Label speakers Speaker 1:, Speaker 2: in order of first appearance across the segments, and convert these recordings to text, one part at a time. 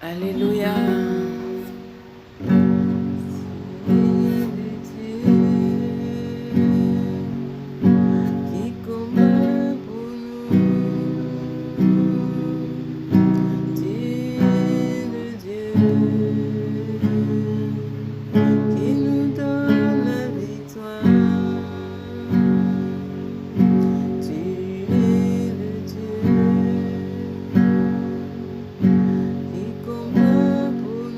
Speaker 1: Alléluia. Qui combat pour nous, tu es le Dieu qui nous donne la victoire. Tu es le Dieu qui combat pour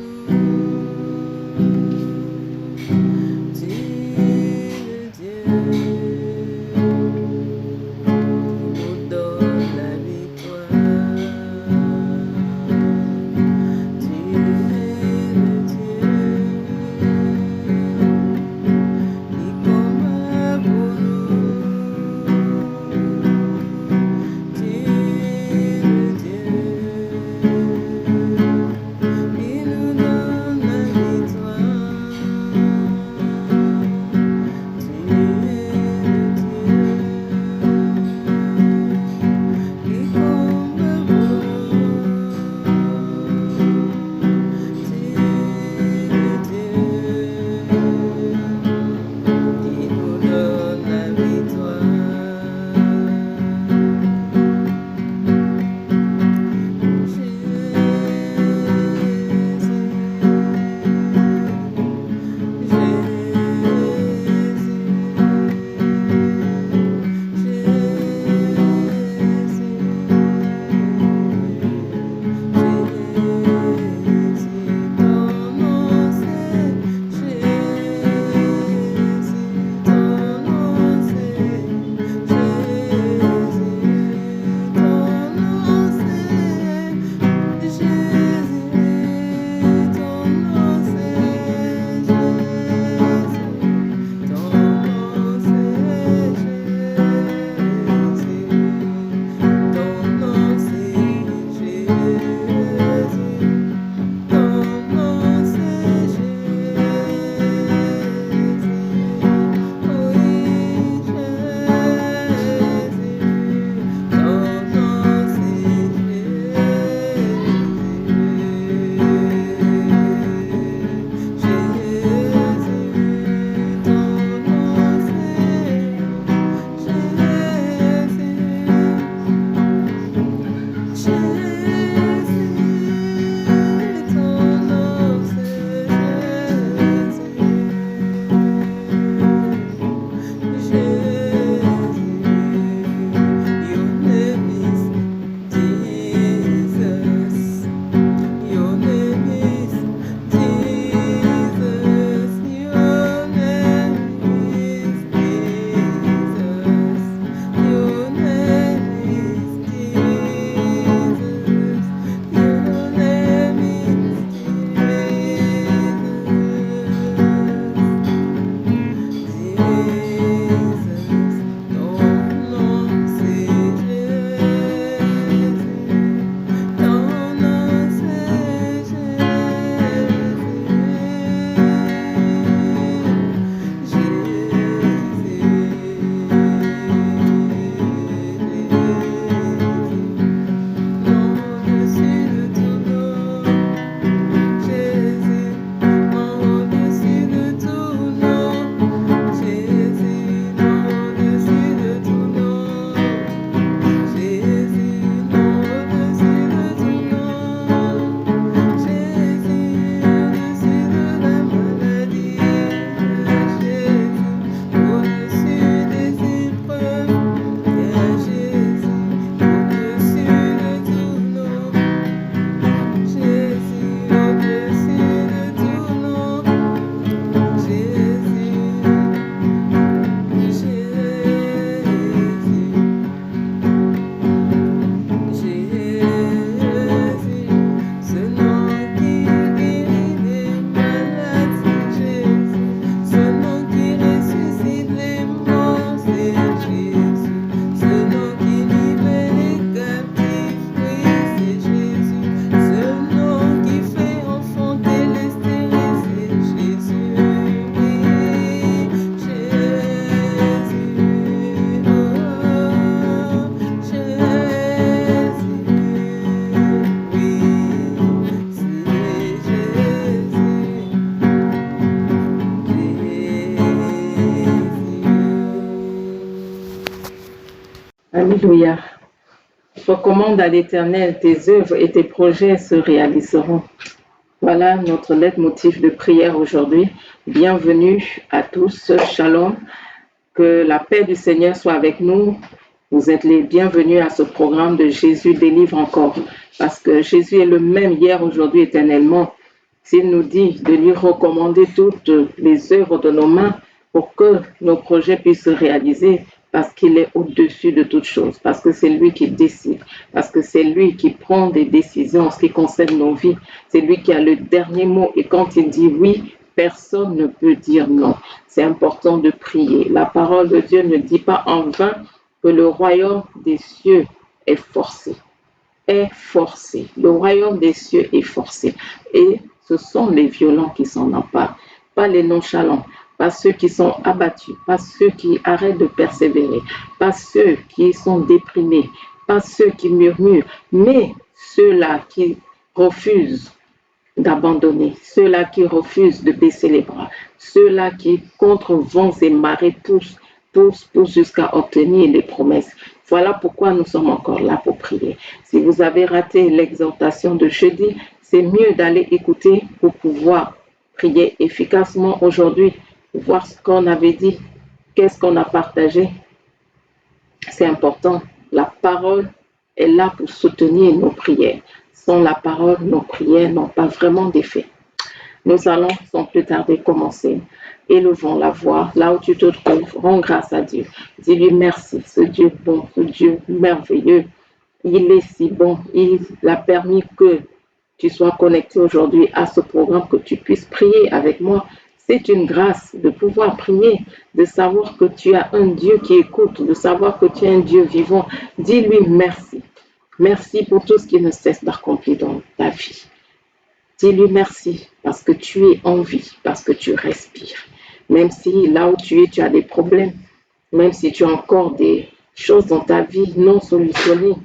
Speaker 2: Alléluia. Recommande à l'Éternel tes œuvres et tes projets se réaliseront. Voilà notre leitmotiv de prière aujourd'hui. Bienvenue à tous. Shalom. Que la paix du Seigneur soit avec nous. Vous êtes les bienvenus à ce programme de Jésus délivre encore. Parce que Jésus est le même hier, aujourd'hui, éternellement. S'il nous dit de lui recommander toutes les œuvres de nos mains pour que nos projets puissent se réaliser, parce qu'il est au-dessus de toutes choses, parce que c'est lui qui décide, parce que c'est lui qui prend des décisions en ce qui concerne nos vies. C'est lui qui a le dernier mot et quand il dit oui, personne ne peut dire non. C'est important de prier. La parole de Dieu ne dit pas en vain que le royaume des cieux est forcé. Est forcé. Le royaume des cieux est forcé. Et ce sont les violents qui s'en emparent, pas les nonchalants, pas ceux qui sont abattus, pas ceux qui arrêtent de persévérer, pas ceux qui sont déprimés, pas ceux qui murmurent, mais ceux-là qui refusent d'abandonner, ceux-là qui refusent de baisser les bras, ceux-là qui, contre vents et marées, poussent jusqu'à obtenir les promesses. Voilà pourquoi nous sommes encore là pour prier. Si vous avez raté l'exhortation de jeudi, c'est mieux d'aller écouter pour pouvoir prier efficacement aujourd'hui, voir ce qu'on avait dit, qu'est-ce qu'on a partagé. C'est important. La parole est là pour soutenir nos prières. Sans la parole, nos prières n'ont pas vraiment d'effet. Nous allons sans plus tarder commencer. Élevons la voix là où tu te trouves. Rends grâce à Dieu. Dis-lui merci, ce Dieu bon, ce Dieu merveilleux. Il est si bon. Il a permis que tu sois connecté aujourd'hui à ce programme, que tu puisses prier avec moi. C'est une grâce de pouvoir prier, de savoir que tu as un Dieu qui écoute, de savoir que tu es un Dieu vivant. Dis-lui merci. Merci pour tout ce qui ne cesse d'accomplir dans ta vie. Dis-lui merci parce que tu es en vie, parce que tu respires. Même si là où tu es, tu as des problèmes, même si tu as encore des choses dans ta vie non solutionnées,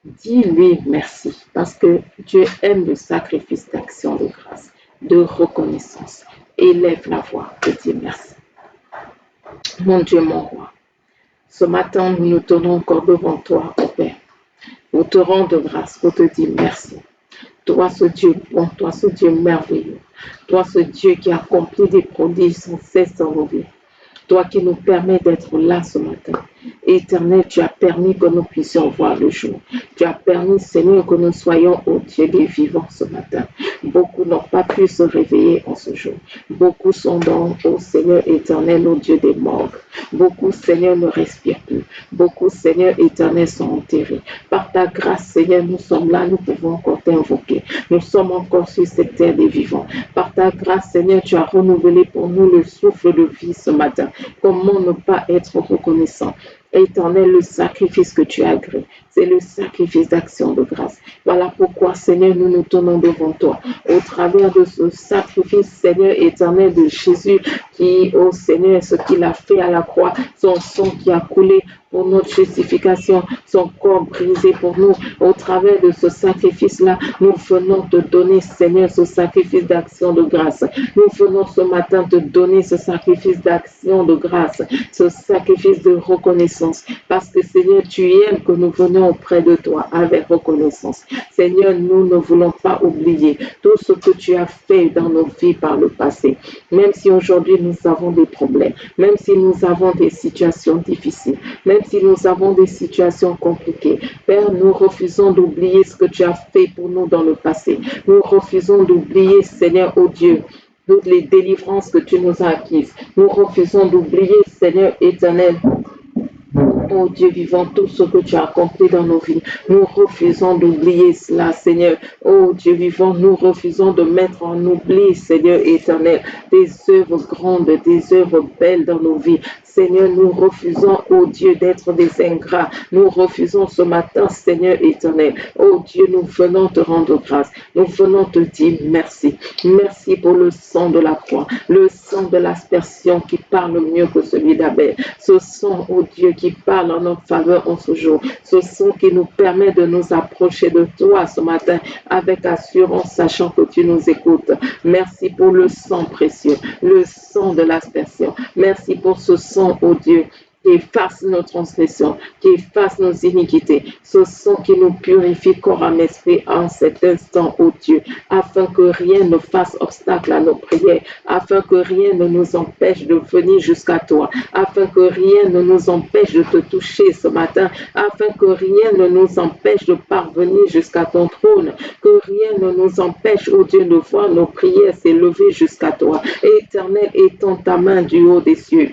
Speaker 2: dis-lui merci parce que Dieu aime le sacrifice d'action de grâce, de reconnaissance. Élève la voix et dis merci. Mon Dieu, mon roi, ce matin, nous nous tenons encore devant toi, ô Père. Nous te rendons grâce pour te dire merci. Toi, ce Dieu bon, toi, ce Dieu merveilleux, toi, ce Dieu qui accomplit des prodiges sans cesse dans nos vies. Toi qui nous permets d'être là ce matin. Éternel, tu as permis que nous puissions voir le jour. Tu as permis, Seigneur, que nous soyons au Dieu des vivants ce matin. Beaucoup n'ont pas pu se réveiller en ce jour. Beaucoup sont dans, au Seigneur éternel, au Dieu des morts. Beaucoup, Seigneur, ne respirent plus. Beaucoup, Seigneur éternel, sont enterrés. Par ta grâce, Seigneur, nous sommes là, nous pouvons encore t'invoquer. Nous sommes encore sur cette terre des vivants. Par ta grâce, Seigneur, tu as renouvelé pour nous le souffle de vie ce matin. Comment ne pas être reconnaissant? Éternel, le sacrifice que tu as agréé, c'est le sacrifice d'action de grâce. Voilà pourquoi, Seigneur, nous nous tenons devant toi. Au travers de ce sacrifice, Seigneur éternel de Jésus, qui, oh Seigneur, ce qu'il a fait à la croix, son sang qui a coulé pour notre justification, son corps brisé pour nous. Au travers de ce sacrifice-là, nous venons te donner, Seigneur, ce sacrifice d'action de grâce. Nous venons ce matin te donner ce sacrifice d'action de grâce, ce sacrifice de reconnaissance. Parce que, Seigneur, tu aimes que nous venions auprès de toi avec reconnaissance. Seigneur, nous ne voulons pas oublier tout ce que tu as fait dans nos vies par le passé. Même si aujourd'hui nous avons des problèmes, même si nous avons des situations difficiles, même si nous avons des situations compliquées. Père, nous refusons d'oublier ce que tu as fait pour nous dans le passé. Nous refusons d'oublier, Seigneur, oh Dieu, toutes les délivrances que tu nous as acquises. Nous refusons d'oublier, Seigneur éternel, oh Dieu vivant, tout ce que tu as accompli dans nos vies. Nous refusons d'oublier cela, Seigneur. Oh Dieu vivant, nous refusons de mettre en oubli, Seigneur éternel, des œuvres grandes, des œuvres belles dans nos vies. Seigneur, nous refusons, oh Dieu, d'être des ingrats. Nous refusons ce matin, Seigneur éternel. Oh Dieu, nous venons te rendre grâce. Nous venons te dire merci. Merci pour le sang de la croix, le sang de l'aspersion qui parle mieux que celui d'Abel. Ce sang, oh Dieu, qui parle en notre faveur en ce jour. Ce sang qui nous permet de nous approcher de toi ce matin avec assurance, sachant que tu nous écoutes. Merci pour le sang précieux, le sang de l'aspersion. Merci pour ce sang, oh Dieu, qui efface nos transgressions, qui efface nos iniquités. Ce sang qui nous purifie corps, âme, esprit en cet instant, ô Dieu, afin que rien ne fasse obstacle à nos prières, afin que rien ne nous empêche de venir jusqu'à toi, afin que rien ne nous empêche de te toucher ce matin, afin que rien ne nous empêche de parvenir jusqu'à ton trône, que rien ne nous empêche, ô Dieu, de voir nos prières s'élever jusqu'à toi. Éternel, étends ta main du haut des cieux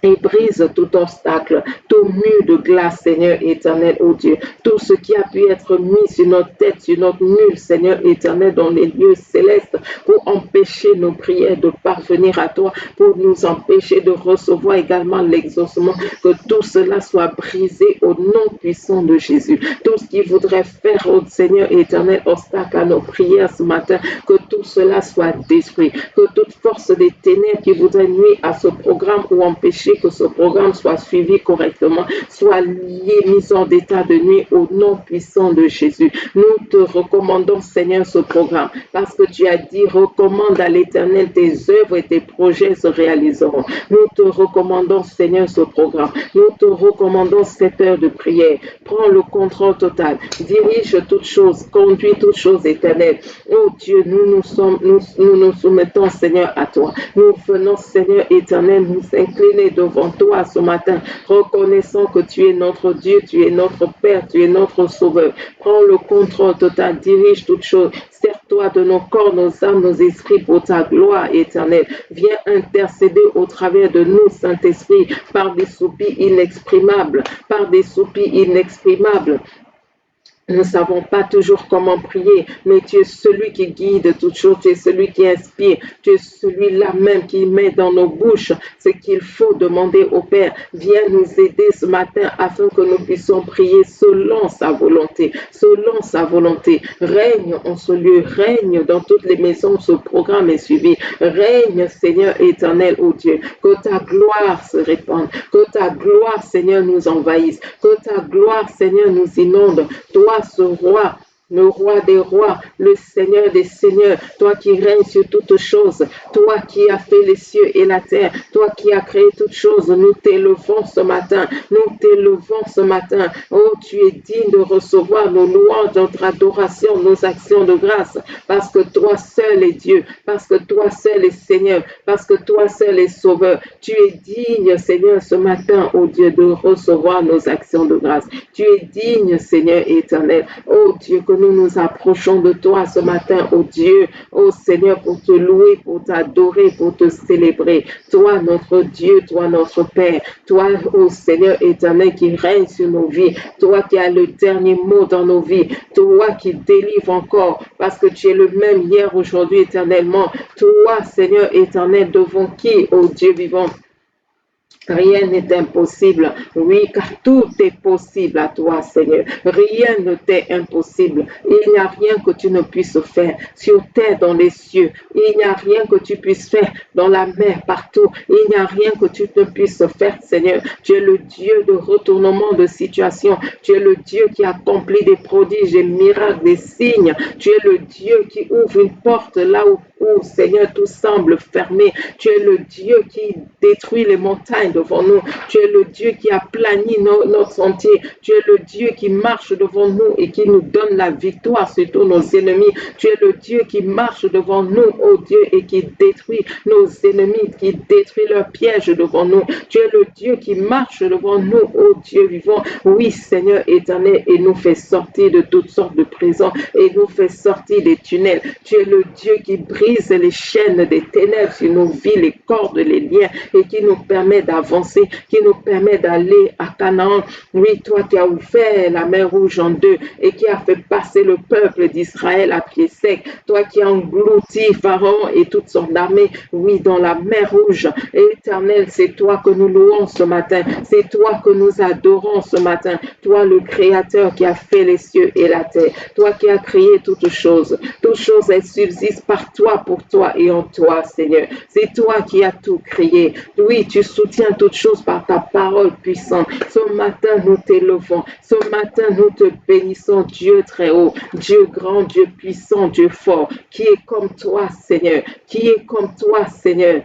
Speaker 2: et brise tout obstacle, tout mur de glace, Seigneur éternel, ô Dieu. Tout ce qui a pu être mis sur notre tête, sur notre mur, Seigneur éternel, dans les lieux célestes, pour empêcher nos prières de parvenir à toi, pour nous empêcher de recevoir également l'exaucement, que tout cela soit brisé au nom puissant de Jésus. Tout ce qui voudrait faire, ô Seigneur éternel, obstacle à nos prières ce matin, que tout cela soit détruit, que toute force des ténèbres qui voudrait nuire à ce programme ou empêcher que ce programme soit suivi correctement, soit lié, mis en état de nuit au nom puissant de Jésus. Nous te recommandons, Seigneur, ce programme, parce que tu as dit, recommande à l'Éternel tes œuvres et tes projets se réaliseront. Nous te recommandons, Seigneur, ce programme. Nous te recommandons cette heure de prière. Prends le contrôle total. Dirige toutes choses, conduis toutes choses éternelles. Oh Dieu, nous nous soumettons, Seigneur, à toi. Nous venons, Seigneur éternel, nous incliner devant toi ce matin, reconnaissant que tu es notre Dieu, tu es notre Père, tu es notre Sauveur. Prends le contrôle total, dirige toutes choses. Sers-toi de nos corps, nos âmes, nos esprits pour ta gloire éternelle. Viens intercéder au travers de nous, Saint-Esprit, par des soupirs inexprimables, par des soupirs inexprimables. Nous ne savons pas toujours comment prier, mais tu es celui qui guide toutes choses, tu es celui qui inspire, tu es celui-là même qui met dans nos bouches ce qu'il faut demander au Père. Viens nous aider ce matin afin que nous puissions prier selon sa volonté, selon sa volonté. Règne en ce lieu, règne dans toutes les maisons où ce programme est suivi. Règne, Seigneur éternel, ô Dieu, que ta gloire se répande, que ta gloire, Seigneur, nous envahisse, que ta gloire, Seigneur, nous inonde. Toi, ce roi, le roi des rois, le Seigneur des seigneurs, toi qui règnes sur toutes choses, toi qui as fait les cieux et la terre, toi qui as créé toutes choses, nous t'élevons ce matin, nous t'élevons ce matin. Oh, tu es digne de recevoir nos louanges, notre adoration, nos actions de grâce, parce que toi seul est Dieu, parce que toi seul est Seigneur, parce que toi seul est Sauveur. Tu es digne, Seigneur, ce matin, oh Dieu, de recevoir nos actions de grâce. Tu es digne, Seigneur éternel. Oh Dieu, que nous nous approchons de toi ce matin, oh Dieu, oh Seigneur, pour te louer, pour t'adorer, pour te célébrer. Toi, notre Dieu, toi, notre Père, toi, oh Seigneur éternel, qui règne sur nos vies, toi qui as le dernier mot dans nos vies, toi qui délivres encore, parce que tu es le même hier, aujourd'hui, éternellement. Toi, Seigneur éternel, devant qui, oh Dieu vivant, rien n'est impossible. Oui, car tout est possible à toi, Seigneur. Rien ne t'est impossible. Il n'y a rien que tu ne puisses faire sur terre, dans les cieux. Il n'y a rien que tu puisses faire dans la mer, partout. Il n'y a rien que tu ne puisses faire, Seigneur. Tu es le Dieu de retournement de situation. Tu es le Dieu qui accomplit des prodiges, des miracles, des signes. Tu es le Dieu qui ouvre une porte là où Seigneur, tout semble fermé. Tu es le Dieu qui détruit les montagnes devant nous. Tu es le Dieu qui a plani notre sentier. Tu es le Dieu qui marche devant nous et qui nous donne la victoire sur tous nos ennemis. Tu es le Dieu qui marche devant nous, oh Dieu, et qui détruit nos ennemis, qui détruit leurs pièges devant nous. Tu es le Dieu qui marche devant nous, oh Dieu vivant. Oui, Seigneur éternel, et nous fait sortir de toutes sortes de prisons et nous fait sortir des tunnels. Tu es le Dieu qui brise les chaînes des ténèbres sur nos vies, les cordes, les liens, et qui nous permet d'avancer, qui nous permet d'aller à Canaan. Oui, toi qui as ouvert la mer Rouge en deux et qui a fait passer le peuple d'Israël à pied sec. Toi qui as englouti Pharaon et toute son armée, oui, dans la mer Rouge. Éternel, c'est toi que nous louons ce matin. C'est toi que nous adorons ce matin. Toi, le Créateur qui a fait les cieux et la terre. Toi qui as créé toutes choses. Toutes choses, elles subsistent par toi, pour toi et en toi, Seigneur. C'est toi qui as tout créé. Oui, tu soutiens toutes choses par ta parole puissante. Ce matin, nous t'élevons. Ce matin, nous te bénissons, Dieu très haut, Dieu grand, Dieu puissant, Dieu fort, qui est comme toi, Seigneur, qui est comme toi, Seigneur.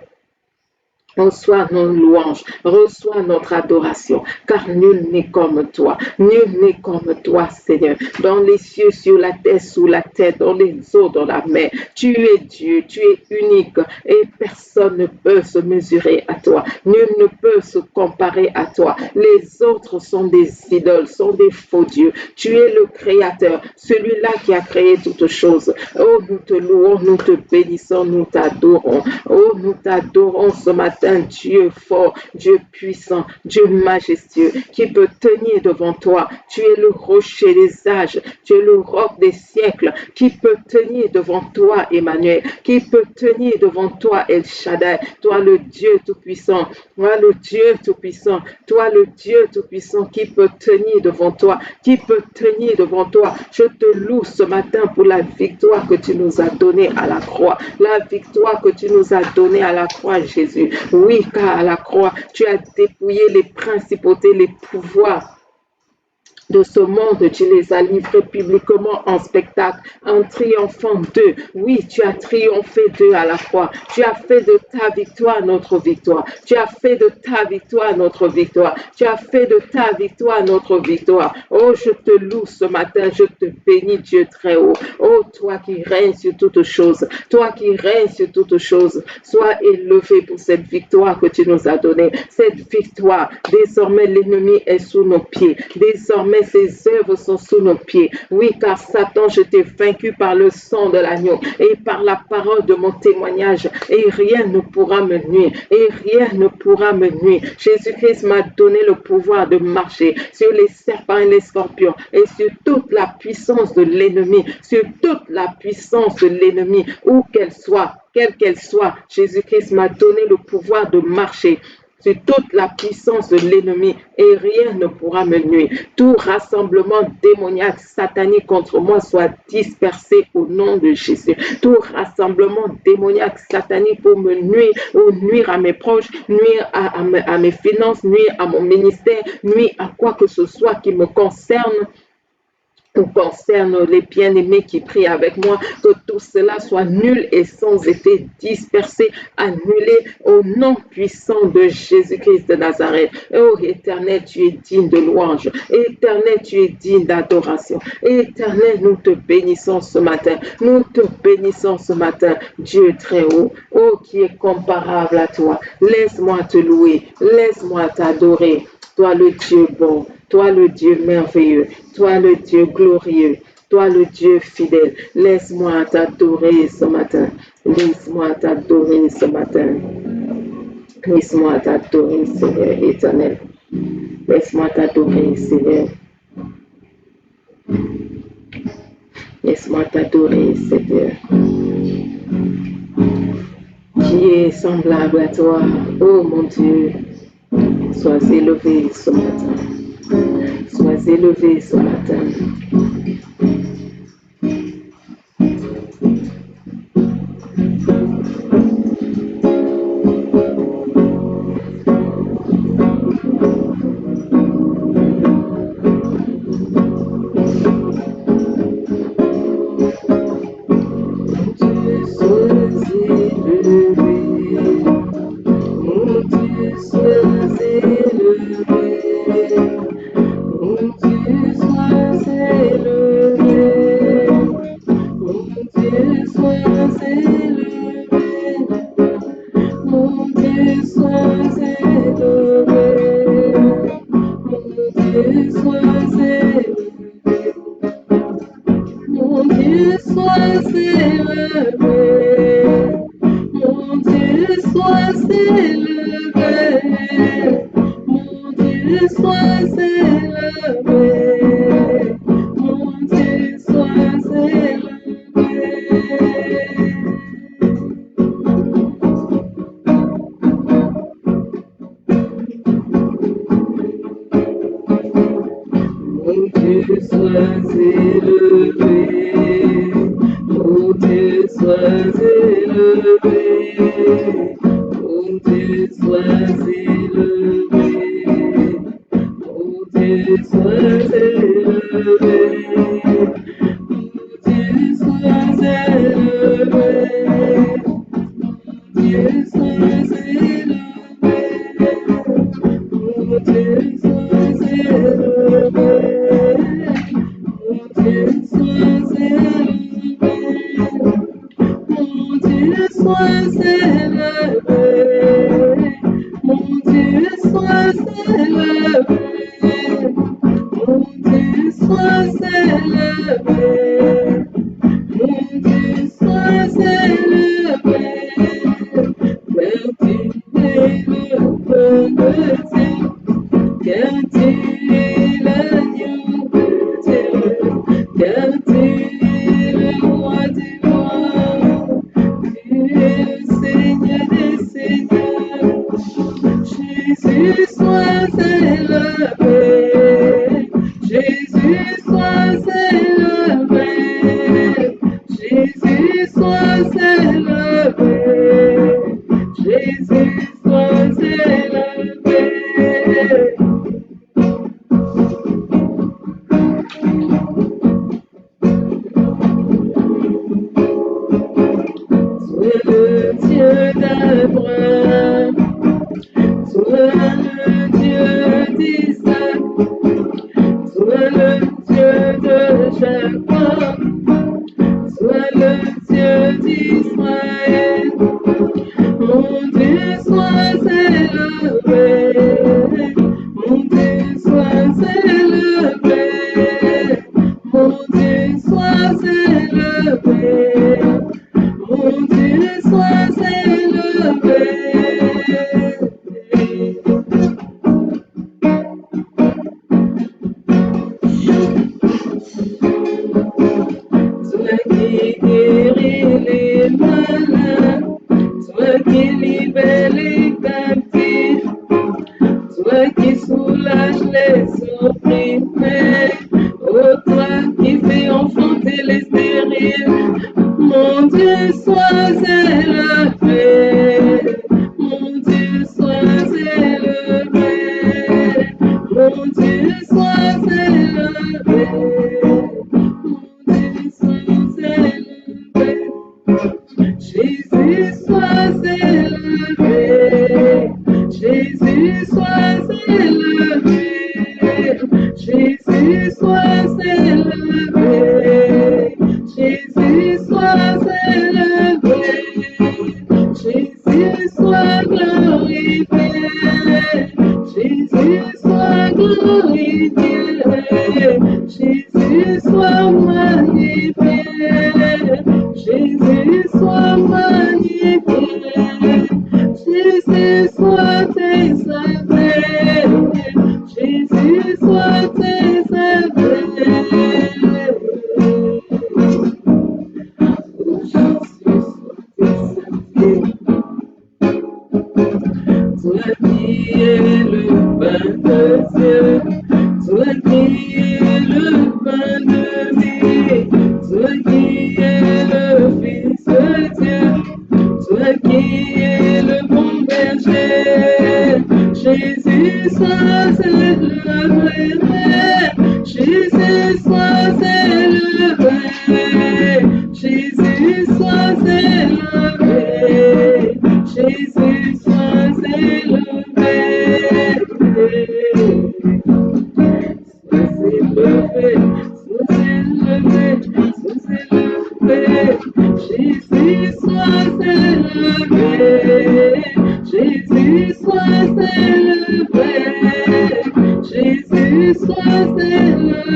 Speaker 2: Reçois nos louanges, reçois notre adoration, car nul n'est comme toi, nul n'est comme toi, Seigneur. Dans les cieux, sur la terre, sous la terre, dans les eaux, dans la mer, tu es Dieu, tu es unique et personne ne peut se mesurer à toi, nul ne peut se comparer à toi. Les autres sont des idoles, sont des faux dieux. Tu es le Créateur, celui-là qui a créé toutes choses. Oh, nous te louons, nous te bénissons, nous t'adorons. Oh, nous t'adorons ce matin. Dieu fort, Dieu puissant, Dieu majestueux, qui peut tenir devant toi. Tu es le rocher des âges, tu es le roc des siècles, qui peut tenir devant toi, Emmanuel, qui peut tenir devant toi, El Shaddai, toi le Dieu tout-puissant, toi le Dieu tout-puissant, toi le Dieu tout-puissant, qui peut tenir devant toi, qui peut tenir devant toi. Je te loue ce matin pour la victoire que tu nous as donnée à la croix, la victoire que tu nous as donnée à la croix, Jésus. Oui, car à la croix, tu as dépouillé les principautés, les pouvoirs de ce monde, tu les as livrés publiquement en spectacle, en triomphant d'eux. Oui, tu as triomphé d'eux à la croix. Tu as fait de ta victoire notre victoire. Tu as fait de ta victoire notre victoire. Tu as fait de ta victoire notre victoire. Oh, je te loue ce matin, je te bénis, Dieu très haut. Oh, toi qui règnes sur toutes choses, toi qui règnes sur toutes choses, sois élevé pour cette victoire que tu nous as donnée. Cette victoire, désormais l'ennemi est sous nos pieds. Désormais ses œuvres sont sous nos pieds. Oui, car Satan, je t'ai vaincu par le sang de l'agneau et par la parole de mon témoignage. Et rien ne pourra me nuire. Et rien ne pourra me nuire. Jésus-Christ m'a donné le pouvoir de marcher sur les serpents et les scorpions et sur toute la puissance de l'ennemi. Sur toute la puissance de l'ennemi, où qu'elle soit, quelle qu'elle soit. Jésus-Christ m'a donné le pouvoir de marcher sur toute la puissance de l'ennemi et rien ne pourra me nuire. Tout rassemblement démoniaque, satanique contre moi soit dispersé au nom de Jésus. Tout rassemblement démoniaque, satanique pour me nuire ou nuire à mes proches, nuire à mes finances, nuire à mon ministère, nuire à quoi que ce soit qui me concerne ou concerne les bien-aimés qui prient avec moi, que tout cela soit nul et sans effet, dispersé, annulé au nom puissant de Jésus-Christ de Nazareth. Oh Éternel, tu es digne de louange. Éternel, tu es digne d'adoration. Éternel, nous te bénissons ce matin. Nous te bénissons ce matin, Dieu très haut. Oh, qui est comparable à toi. Laisse-moi te louer. Laisse-moi t'adorer. Toi le Dieu bon, toi le Dieu merveilleux, toi le Dieu glorieux, toi le Dieu fidèle. Laisse-moi t'adorer ce matin. Laisse-moi t'adorer ce matin. Laisse-moi t'adorer, Seigneur éternel. Laisse-moi t'adorer, Seigneur. Laisse-moi t'adorer, Seigneur. Qui est semblable à toi, oh mon Dieu. Sois élevé ce matin. Sois élevé ce matin. soit célébré. Mon Dieu soit célébré. Mon Dieu soit célébré. Mon Dieu soit célébré. Car tu es le bon de Dieu. Car tu es l'agneau de Dieu. Car tu es le roi du roi. Tu es le Seigneur des seigneurs. Jésus soit célébré. Jésus soit célébré. Jésus soit célébré. Jésus soit célébré. Sois le Dieu d'Abraham. Sois le Dieu d'Isaac. Sois le Dieu de Jacob. Sois le Dieu d'Israël. Mon Dieu soit célébré. Mon Dieu soit célébré. Mon Dieu soit célébré. Mon Dieu soit célébré. Toi qui guéris les malades, toi qui libères les captifs, toi qui soulages les opprimés, oh toi qui fais enfanter les stériles, mon Dieu soit célébré, mon Dieu soit célébré, mon Dieu soit célébré. Jésus soit célébré. Jésus soit célébré. Jésus soit célébré. Jésus soit célébré. Jésus soit glorifié. Jésus soit glorifié. Jésus soit magnifié. Jésus soit magnifié. Jésus soit exalté. Jésus soit exalté. Toi qui es le pain de Dieu, toi qui es le pain de vie, toi qui es le Fils de Dieu, toi qui es le bon berger, Jésus soit célébré, Jésus soit célébré, Jésus soit célébré, Jésus soit célébré. Sois célébré, sois célébré, sois célébré. Jésus soit célébré. Jésus soit célébré. Jésus soit célébré. Jésus soit célébré. Jésus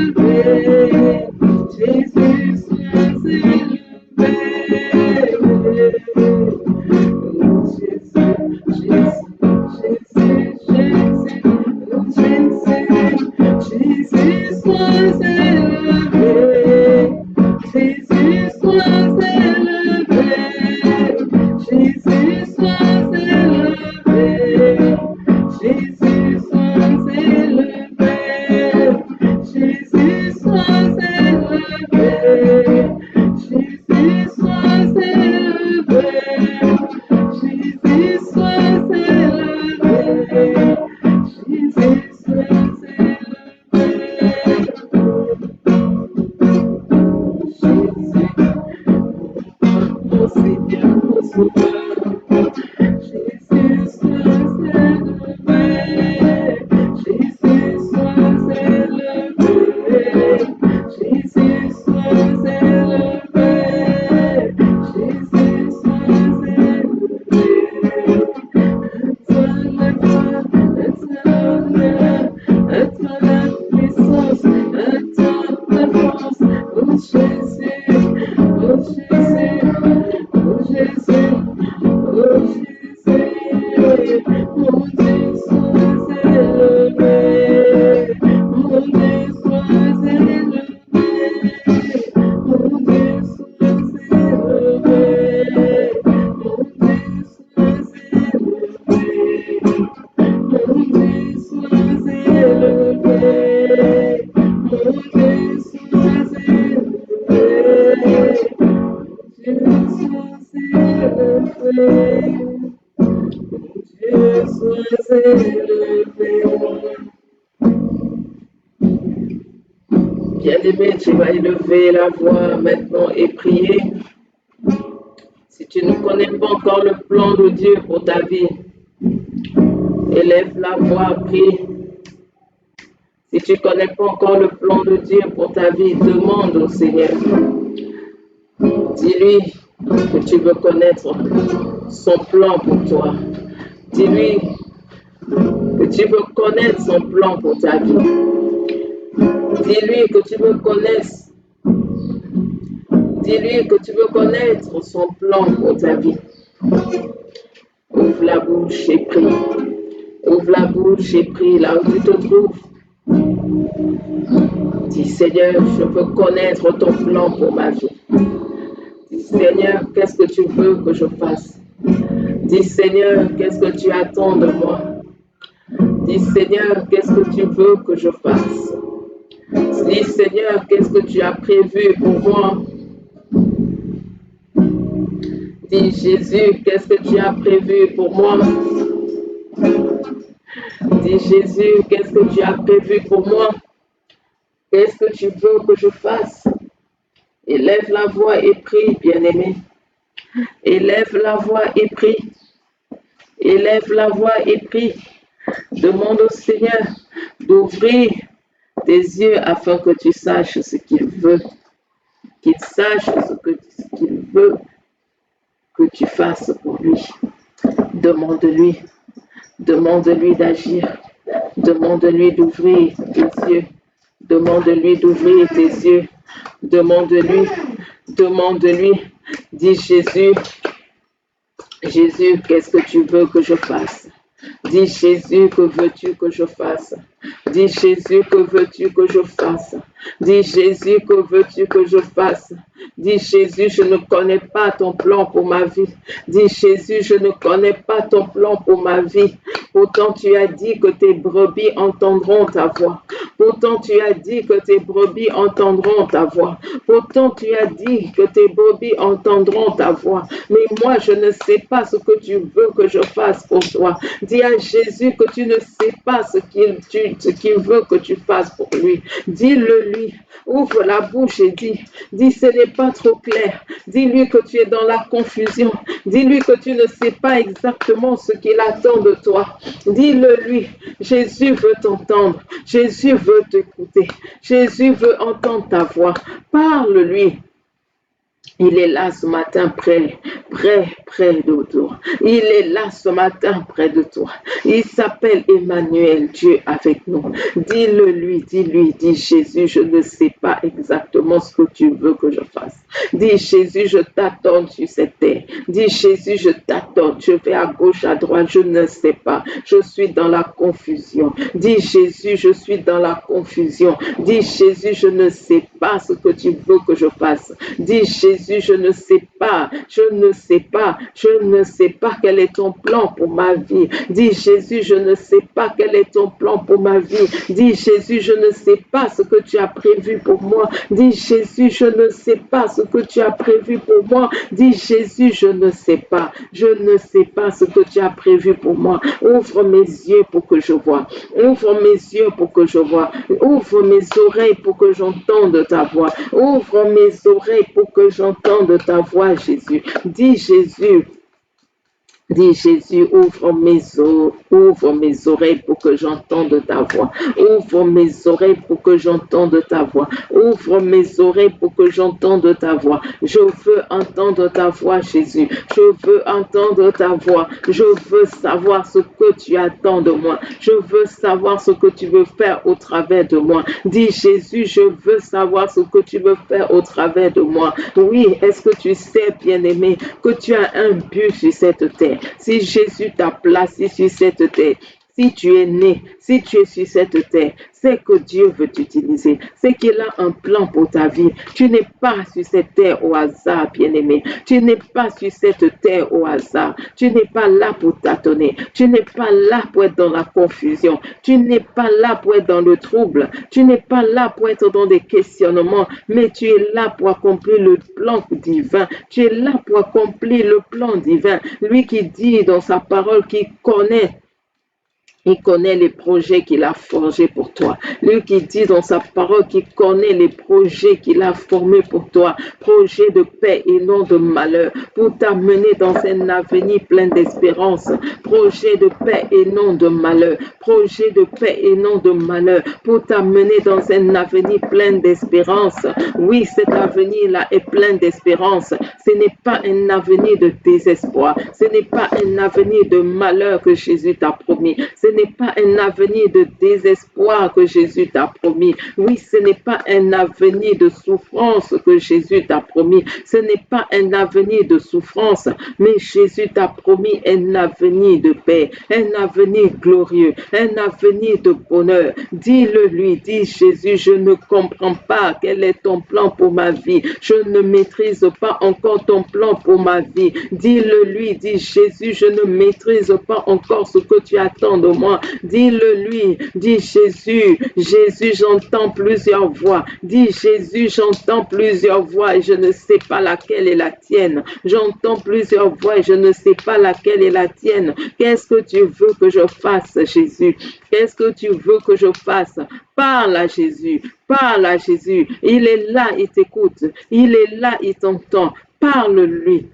Speaker 2: soit célébré. Jésus soit célébré. Jésus soit célébré. Jésus soit célébré. Jésus soit célébré. Jésus soit célébré. Jésus soit célébré. Jésus soit mon Seigneur, mon Sauveur. Jésus soit célébré. Jésus soit célébré. Jésus soit célébré. Jésus soit célébré. Dieu sois élevé. Bien-aimé, tu vas élever la voix maintenant et prier. Si tu ne connais pas encore le plan de Dieu pour ta vie, élève la voix, prie. Si tu ne connais pas encore le plan de Dieu pour ta vie, demande au Seigneur. Dis-lui que tu veux connaître son plan pour toi. Dis-lui que tu veux connaître son plan pour ta vie. Dis-lui que tu veux connaître. Dis-lui que tu veux connaître son plan pour ta vie. Ouvre la bouche et prie. Ouvre la bouche et prie là où tu te trouves. Dis Seigneur, je veux connaître ton plan pour ma vie. Dis Seigneur, qu'est-ce que tu veux que je fasse? Dis Seigneur, qu'est-ce que tu attends de moi? Dis Seigneur, qu'est-ce que tu veux que je fasse? Dis Seigneur, qu'est-ce que tu as prévu pour moi? Dis Jésus, qu'est-ce que tu as prévu pour moi? Dis Jésus, qu'est-ce que tu as prévu pour moi? Qu'est-ce que tu veux que je fasse? Élève la voix et prie, bien-aimé. Élève la voix et prie. Élève la voix et prie. Demande au Seigneur d'ouvrir tes yeux afin que tu saches ce qu'il veut. Qu'il sache ce qu'il veut que tu fasses pour lui. Demande-lui. Demande-lui d'agir. Demande-lui d'ouvrir tes yeux. Demande-lui d'ouvrir tes yeux. Demande-lui. Demande-lui. Dis Jésus. Jésus, qu'est-ce que tu veux que je fasse? Dis Jésus, que veux-tu que je fasse? Dis Jésus, que veux-tu que je fasse? Dis Jésus, que veux-tu que je fasse? Dis Jésus, je ne connais pas ton plan pour ma vie. Dis Jésus, je ne connais pas ton plan pour ma vie. Pourtant, tu as dit que tes brebis entendront ta voix. Pourtant, tu as dit que tes brebis entendront ta voix. Pourtant, tu as dit que tes brebis entendront ta voix. Mais moi, je ne sais pas ce que tu veux que je fasse pour toi. Dis à Jésus que tu ne sais pas ce qu'il veut que tu fasses pour lui. Dis-le lui. Ouvre la bouche et dis, ce n'est pas trop clair. Dis-lui que tu es dans la confusion. Dis-lui que tu ne sais pas exactement ce qu'il attend de toi. Dis-le lui. Jésus veut t'entendre. Jésus veut t'écouter. Jésus veut entendre ta voix. Parle-lui. Il est là ce matin près de toi. Il est là ce matin près de toi. Il s'appelle Emmanuel, Dieu avec nous. Dis-le lui, dis Jésus, je ne sais pas exactement ce que tu veux que je fasse. Dis Jésus, je t'attends sur cette terre. Dis Jésus, je t'attends. Je vais à gauche, à droite, je ne sais pas. Je suis dans la confusion. Dis Jésus, je suis dans la confusion. Dis Jésus, je ne sais pas ce que tu veux que je fasse. Dis Jésus, je ne sais pas quel est ton plan pour ma vie. Dis Jésus, je ne sais pas quel est ton plan pour ma vie. Dis Jésus, je ne sais pas ce que tu as prévu pour moi. Dis Jésus, je ne sais pas ce que tu as prévu pour moi. Dis Jésus, je ne sais pas ce que tu as prévu pour moi. Ouvre mes yeux pour que je vois. Ouvre mes yeux pour que je vois. Ouvre mes oreilles pour que j'entende ta voix. Ouvre mes oreilles pour que j'entende ta voix, Jésus. Dis Jésus. Dis Jésus, ouvre mes oreilles pour que j'entende ta voix. Ouvre mes oreilles pour que j'entende ta voix. Ouvre mes oreilles pour que j'entende ta voix. Je veux entendre ta voix, Jésus. Je veux entendre ta voix. Je veux savoir ce que tu attends de moi. Je veux savoir ce que tu veux faire au travers de moi. Dis Jésus, je veux savoir ce que tu veux faire au travers de moi. Oui, est-ce que tu sais, bien-aimé, que tu as un but sur cette terre? Si Jésus t'a placé sur cette terre, Si tu es né, si tu es sur cette terre, c'est que Dieu veut t'utiliser. C'est qu'il a un plan pour ta vie. Tu n'es pas sur cette terre au hasard, bien-aimé. Tu n'es pas sur cette terre au hasard. Tu n'es pas là pour tâtonner. Tu n'es pas là pour être dans la confusion. Tu n'es pas là pour être dans le trouble. Tu n'es pas là pour être dans des questionnements, mais tu es là pour accomplir le plan divin. Tu es là pour accomplir le plan divin. Lui qui dit dans sa parole qu'il connaît. Il connaît les projets qu'il a forgés pour toi. Lui qui dit dans sa parole qu'il connaît les projets qu'il a formés pour toi. Projets de paix et non de malheur. Pour t'amener dans un avenir plein d'espérance. Projets de paix et non de malheur. Projets de paix et non de malheur. Pour t'amener dans un avenir plein d'espérance. Oui, cet avenir-là est plein d'espérance. Ce n'est pas un avenir de désespoir. Ce n'est pas un avenir de malheur que Jésus t'a promis. Ce n'est pas un avenir de désespoir que Jésus t'a promis. Oui, ce n'est pas un avenir de souffrance que Jésus t'a promis. Ce n'est pas un avenir de souffrance, mais Jésus t'a promis un avenir de paix, un avenir glorieux, un avenir de bonheur. Dis-le lui, dis Jésus, je ne comprends pas quel est ton plan pour ma vie. Je ne maîtrise pas encore ton plan pour ma vie. Dis-le lui, dis Jésus, je ne maîtrise pas encore ce que tu attends de moi. Dis-le lui, dis Jésus, Jésus, j'entends plusieurs voix. Dis Jésus, j'entends plusieurs voix et je ne sais pas laquelle est la tienne. J'entends plusieurs voix et je ne sais pas laquelle est la tienne. Qu'est-ce que tu veux que je fasse, Jésus? Qu'est-ce que tu veux que je fasse? Parle à Jésus, parle à Jésus. Il est là, il t'écoute. Il est là, il t'entend. Parle-lui.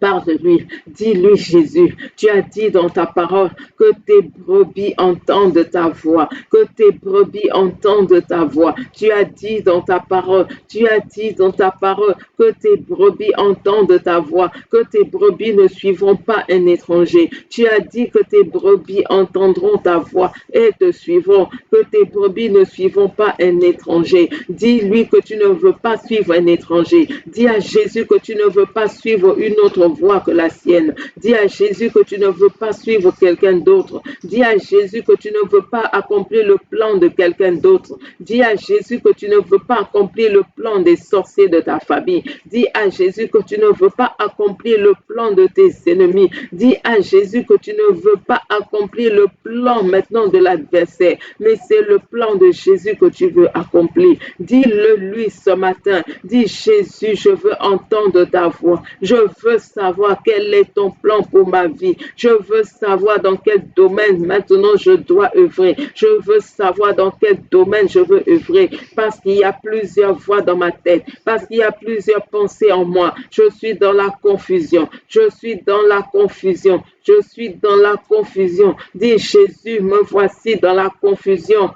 Speaker 2: Parle-lui, dis-lui Jésus, tu as dit dans ta parole que tes brebis entendent ta voix, que tes brebis entendent ta voix. Tu as dit dans ta parole, tu as dit dans ta parole que tes brebis entendent ta voix, que tes brebis ne suivront pas un étranger. Tu as dit que tes brebis entendront ta voix et te suivront, que tes brebis ne suivront pas un étranger. Dis-lui que tu ne veux pas suivre un étranger. Dis à Jésus que tu ne veux pas suivre une autre voie que la sienne. Dis à Jésus que tu ne veux pas suivre quelqu'un d'autre. Dis à Jésus que tu ne veux pas accomplir le plan de quelqu'un d'autre. Dis à Jésus que tu ne veux pas accomplir le plan des sorciers de ta famille. Dis à Jésus que tu ne veux pas accomplir le plan de tes ennemis. Dis à Jésus que tu ne veux pas accomplir le plan maintenant de l'adversaire, mais c'est le plan de Jésus que tu veux accomplir. Dis-le lui ce matin. Dis Jésus, je veux entendre ta voix. Je veux savoir quel est ton plan pour ma vie. Je veux savoir dans quel domaine maintenant je dois œuvrer. Je veux savoir dans quel domaine je veux œuvrer parce qu'il y a plusieurs voix dans ma tête, parce qu'il y a plusieurs pensées en moi. Je suis dans la confusion. Je suis dans la confusion. Je suis dans la confusion. Dis Jésus, me voici dans la confusion.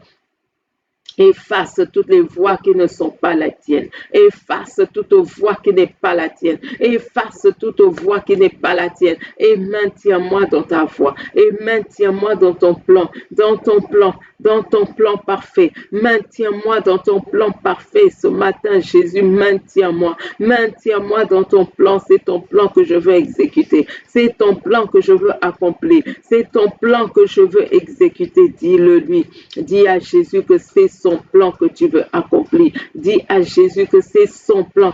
Speaker 2: Efface toutes les voix qui ne sont pas la tienne. Efface toute voix qui n'est pas la tienne. Efface toute voix qui n'est pas la tienne. Et maintiens-moi dans ta voix. Et maintiens-moi dans ton plan. Dans ton plan. Dans ton plan parfait. Maintiens-moi dans ton plan parfait. Ce matin, Jésus, maintiens-moi. Maintiens-moi dans ton plan. C'est ton plan que je veux exécuter. C'est ton plan que je veux accomplir. C'est ton plan que je veux exécuter. Dis-le lui. Dis à Jésus que c'est son plan que tu veux accomplir. Dis à Jésus que c'est son plan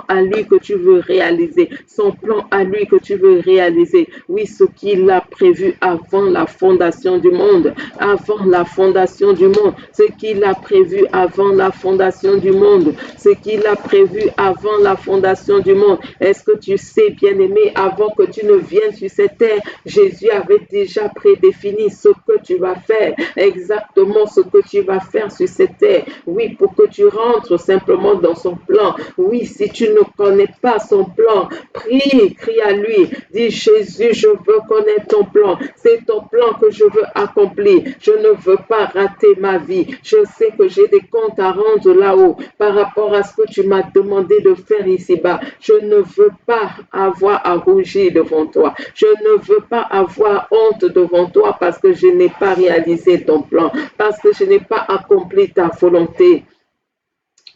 Speaker 2: à lui que tu veux réaliser, son plan à lui que tu veux réaliser. Oui, ce qu'il a prévu avant la fondation du monde, avant la fondation du monde, ce qu'il a prévu avant la fondation du monde, ce qu'il a prévu avant la fondation du monde. Est-ce que tu sais, bien-aimé, avant que tu ne viennes sur cette terre, Jésus avait déjà prédéfini ce que tu vas faire, exactement ce que tu vas faire sur cette terre. Oui, pour que tu rentres simplement dans son plan. Oui, si tu ne connais pas son plan, crie à lui. Dis Jésus, je veux connaître ton plan. C'est ton plan que je veux accomplir. Je ne veux pas rater ma vie. Je sais que j'ai des comptes à rendre là-haut par rapport à ce que tu m'as demandé de faire ici-bas. Je ne veux pas avoir à rougir devant toi. Je ne veux pas avoir honte devant toi parce que je n'ai pas réalisé ton plan, parce que je n'ai pas accompli ta volonté.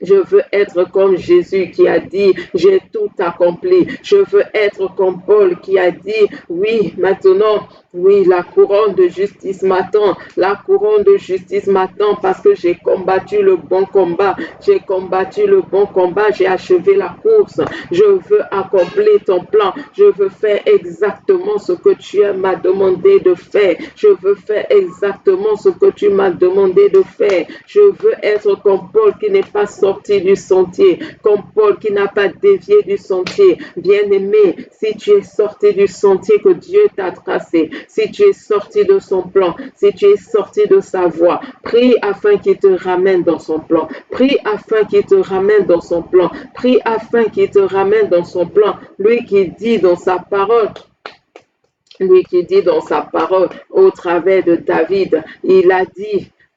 Speaker 2: Je veux être comme Jésus qui a dit, j'ai tout accompli. Je veux être comme Paul qui a dit, oui, maintenant, oui, la couronne de justice m'attend. La couronne de justice m'attend parce que j'ai combattu le bon combat. J'ai combattu le bon combat. J'ai achevé la course. Je veux accomplir ton plan. Je veux faire exactement ce que tu m'as demandé de faire. Je veux faire exactement ce que tu m'as demandé de faire. Je veux être comme Paul qui n'est pas sorti du sentier, comme Paul qui n'a pas dévié du sentier. Bien-aimé, si tu es sorti du sentier que Dieu t'a tracé, si tu es sorti de son plan, si tu es sorti de sa voie, prie afin qu'il te ramène dans son plan. Prie afin qu'il te ramène dans son plan. Prie afin qu'il te ramène dans son plan. Lui qui dit dans sa parole, au travers de David,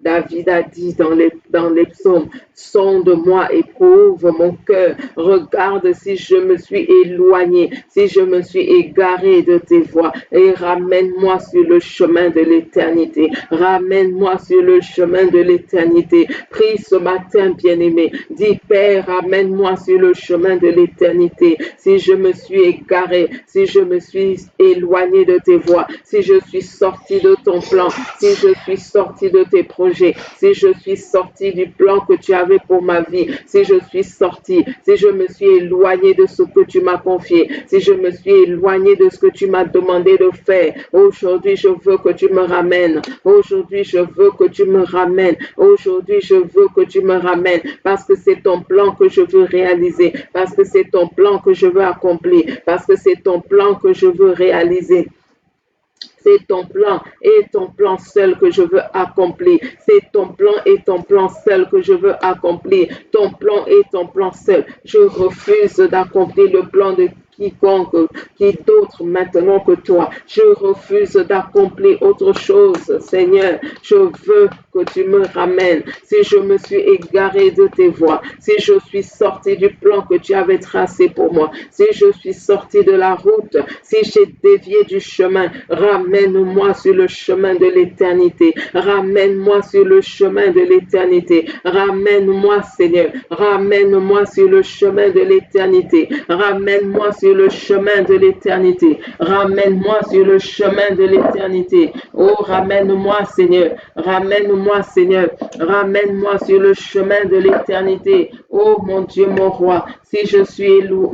Speaker 2: David a dit dans les psaumes, sonde-moi et prouve mon cœur, regarde si je me suis éloigné, si je me suis égaré de tes voies, et ramène-moi sur le chemin de l'éternité, ramène-moi sur le chemin de l'éternité. Prie ce matin, bien-aimé, dis Père, ramène-moi sur le chemin de l'éternité, si je me suis égaré, si je me suis éloigné de tes voies, si je suis sorti de ton plan, si je suis sorti de tes projets, si je suis sorti du plan que tu avais pour ma vie, si je suis sorti, si je me suis éloigné de ce que tu m'as confié, si je me suis éloigné de ce que tu m'as demandé de faire, aujourd'hui je veux que tu me ramènes, aujourd'hui je veux que tu me ramènes, aujourd'hui je veux que tu me ramènes, parce que c'est ton plan que je veux réaliser, parce que c'est ton plan que je veux accomplir, parce que c'est ton plan que je veux réaliser. C'est ton plan et ton plan seul que je veux accomplir. C'est ton plan et ton plan seul que je veux accomplir. Ton plan et ton plan seul. Je refuse d'accomplir le plan de quiconque, qui d'autre maintenant que toi. Je refuse d'accomplir autre chose, Seigneur. Je veux que tu me ramènes. Si je me suis égaré de tes voies, si je suis sorti du plan que tu avais tracé pour moi, si je suis sorti de la route, si j'ai dévié du chemin, ramène-moi sur le chemin de l'éternité. Ramène-moi sur le chemin de l'éternité. Ramène-moi, Seigneur. Ramène-moi sur le chemin de l'éternité. Ramène-moi sur le chemin de l'éternité. Ramène-moi sur le chemin de l'éternité. Oh, ramène-moi, Seigneur. Ramène-moi, Seigneur. Ramène-moi sur le chemin de l'éternité. Oh, mon Dieu, mon roi, si je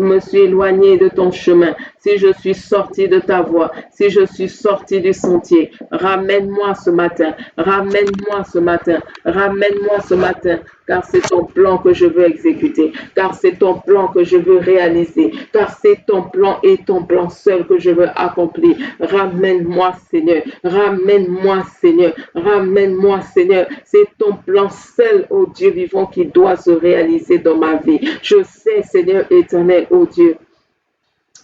Speaker 2: me suis éloigné de ton chemin, si je suis sorti de ta voie, si je suis sorti du sentier, ramène-moi ce matin. Ramène-moi ce matin. Ramène-moi ce matin. Car c'est ton plan que je veux exécuter, car c'est ton plan que je veux réaliser, car c'est ton plan et ton plan seul que je veux accomplir. Ramène-moi, Seigneur, ramène-moi, Seigneur, ramène-moi, Seigneur. C'est ton plan seul, ô Dieu vivant, qui doit se réaliser dans ma vie. Je sais, Seigneur éternel, ô Dieu,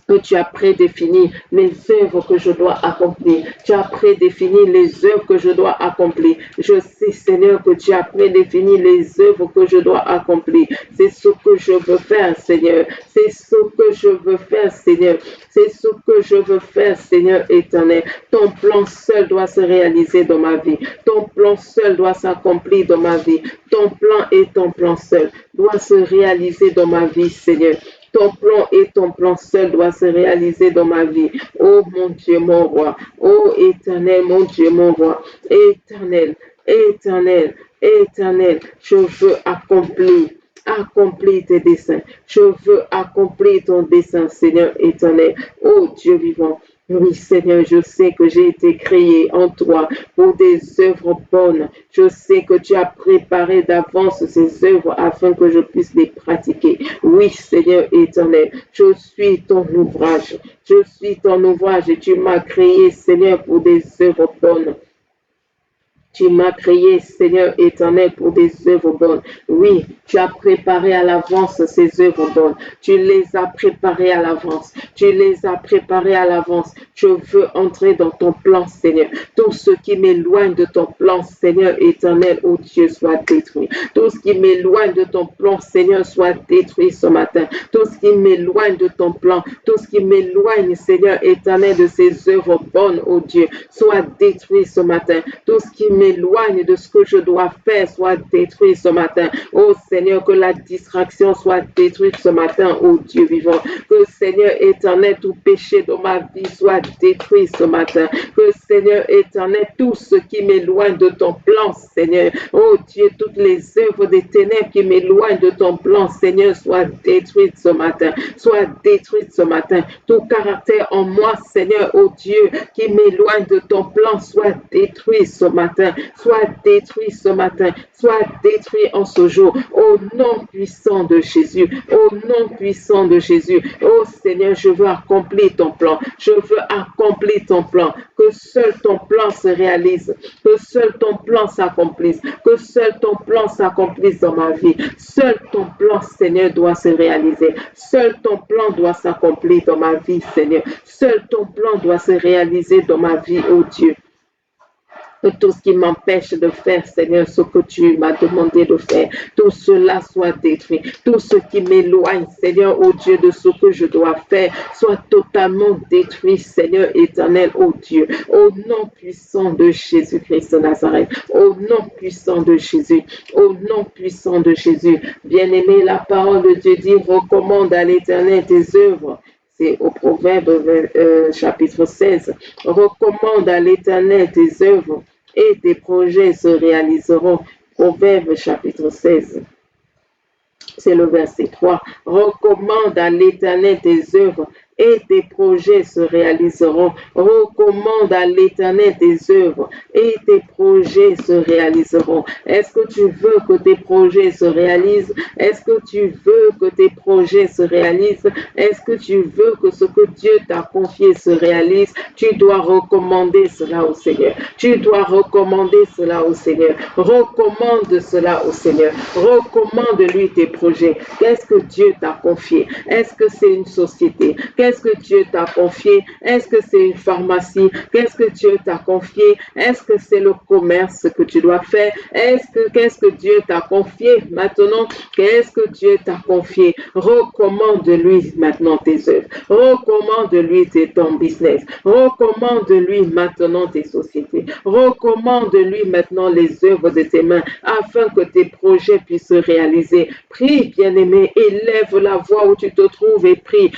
Speaker 2: que tu as prédéfini les œuvres que je dois accomplir. Tu as prédéfini les œuvres que je dois accomplir. Je sais, Seigneur, que tu as prédéfini les œuvres que je dois accomplir. C'est ce que je veux faire, Seigneur. C'est ce que je veux faire, Seigneur. C'est ce que je veux faire, Seigneur éternel. Ton plan seul doit se réaliser dans ma vie. Ton plan seul doit s'accomplir dans ma vie. Ton plan et ton plan seul doit se réaliser dans ma vie, Seigneur. Ton plan et ton plan seul doit se réaliser dans ma vie. Oh mon Dieu, mon roi. Oh éternel, mon Dieu, mon roi. Éternel, éternel, éternel. Je veux accomplir tes desseins. Je veux accomplir ton dessein, Seigneur éternel. Oh Dieu vivant. Oui, Seigneur, je sais que j'ai été créé en toi pour des œuvres bonnes. Je sais que tu as préparé d'avance ces œuvres afin que je puisse les pratiquer. Oui, Seigneur éternel, je suis ton ouvrage. Je suis ton ouvrage et tu m'as créé, Seigneur, pour des œuvres bonnes. Tu m'as créé, Seigneur éternel, pour des œuvres bonnes. Oui, tu as préparé à l'avance ces œuvres bonnes. Tu les as préparées à l'avance. Tu les as préparés à l'avance. Je veux entrer dans ton plan, Seigneur. Tout ce qui m'éloigne de ton plan, Seigneur éternel, oh Dieu, soit détruit. Tout ce qui m'éloigne de ton plan, Seigneur, soit détruit ce matin. Tout ce qui m'éloigne de ton plan, tout ce qui m'éloigne, Seigneur éternel, de ces œuvres bonnes, oh Dieu, soit détruit ce matin. Tout ce qui m'éloigne de ce que je dois faire, soit détruit ce matin. Oh Seigneur, que la distraction soit détruite ce matin, oh Dieu vivant. Que Seigneur éternel, tout péché de ma vie soit détruit ce matin. Que Seigneur éternel, tout ce qui m'éloigne de ton plan, Seigneur, oh Dieu, toutes les œuvres des ténèbres qui m'éloignent de ton plan, Seigneur, soient détruites ce matin. Soient détruites ce matin. Tout caractère en moi, Seigneur, oh Dieu, qui m'éloigne de ton plan, soit détruit ce matin. Soit détruit ce matin. Soit détruit en ce jour. Au nom puissant de Jésus. Au nom puissant de Jésus. Oh Seigneur, je veux accomplir ton plan. Je veux accomplir ton plan. Que seul ton plan se réalise. Que seul ton plan s'accomplisse. Que seul ton plan s'accomplisse dans ma vie. Seul ton plan, Seigneur, doit se réaliser. Seul ton plan doit s'accomplir dans ma vie, Seigneur. Seul ton plan doit se réaliser dans ma vie, oh Dieu. Que tout ce qui m'empêche de faire, Seigneur, ce que tu m'as demandé de faire, tout cela soit détruit. Tout ce qui m'éloigne, Seigneur, oh Dieu, de ce que je dois faire, soit totalement détruit, Seigneur éternel, oh Dieu. Au nom puissant de Jésus-Christ de Nazareth, au nom puissant de Jésus, au nom puissant de Jésus. Bien-aimé, la parole de Dieu dit, recommande à l'Éternel tes œuvres. C'est au Proverbe chapitre 16. Recommande à l'Éternel tes œuvres et tes projets se réaliseront. Proverbe chapitre 16. C'est le verset 3. Recommande à l'Éternel tes œuvres et tes projets se réaliseront. Recommande à l'Éternel tes œuvres et tes projets se réaliseront. Est-ce que tu veux que tes projets se réalisent? Est-ce que tu veux que tes projets se réalisent? Est-ce que tu veux que ce que Dieu t'a confié se réalise? Tu dois recommander cela au Seigneur. Tu dois recommander cela au Seigneur. Recommande cela au Seigneur. Recommande-lui tes projets. Qu'est-ce que Dieu t'a confié? Est-ce que c'est une société? Qu'est-ce que Dieu t'a confié? Est-ce que c'est une pharmacie? Qu'est-ce que Dieu t'a confié? Est-ce que c'est le commerce que tu dois faire? Qu'est-ce que Dieu t'a confié maintenant? Qu'est-ce que Dieu t'a confié? Recommande-lui maintenant tes œuvres. Recommande-lui ton business. Recommande-lui maintenant tes sociétés. Recommande-lui maintenant les œuvres de tes mains afin que tes projets puissent se réaliser. Prie, bien-aimé, élève la voix où tu te trouves et prie.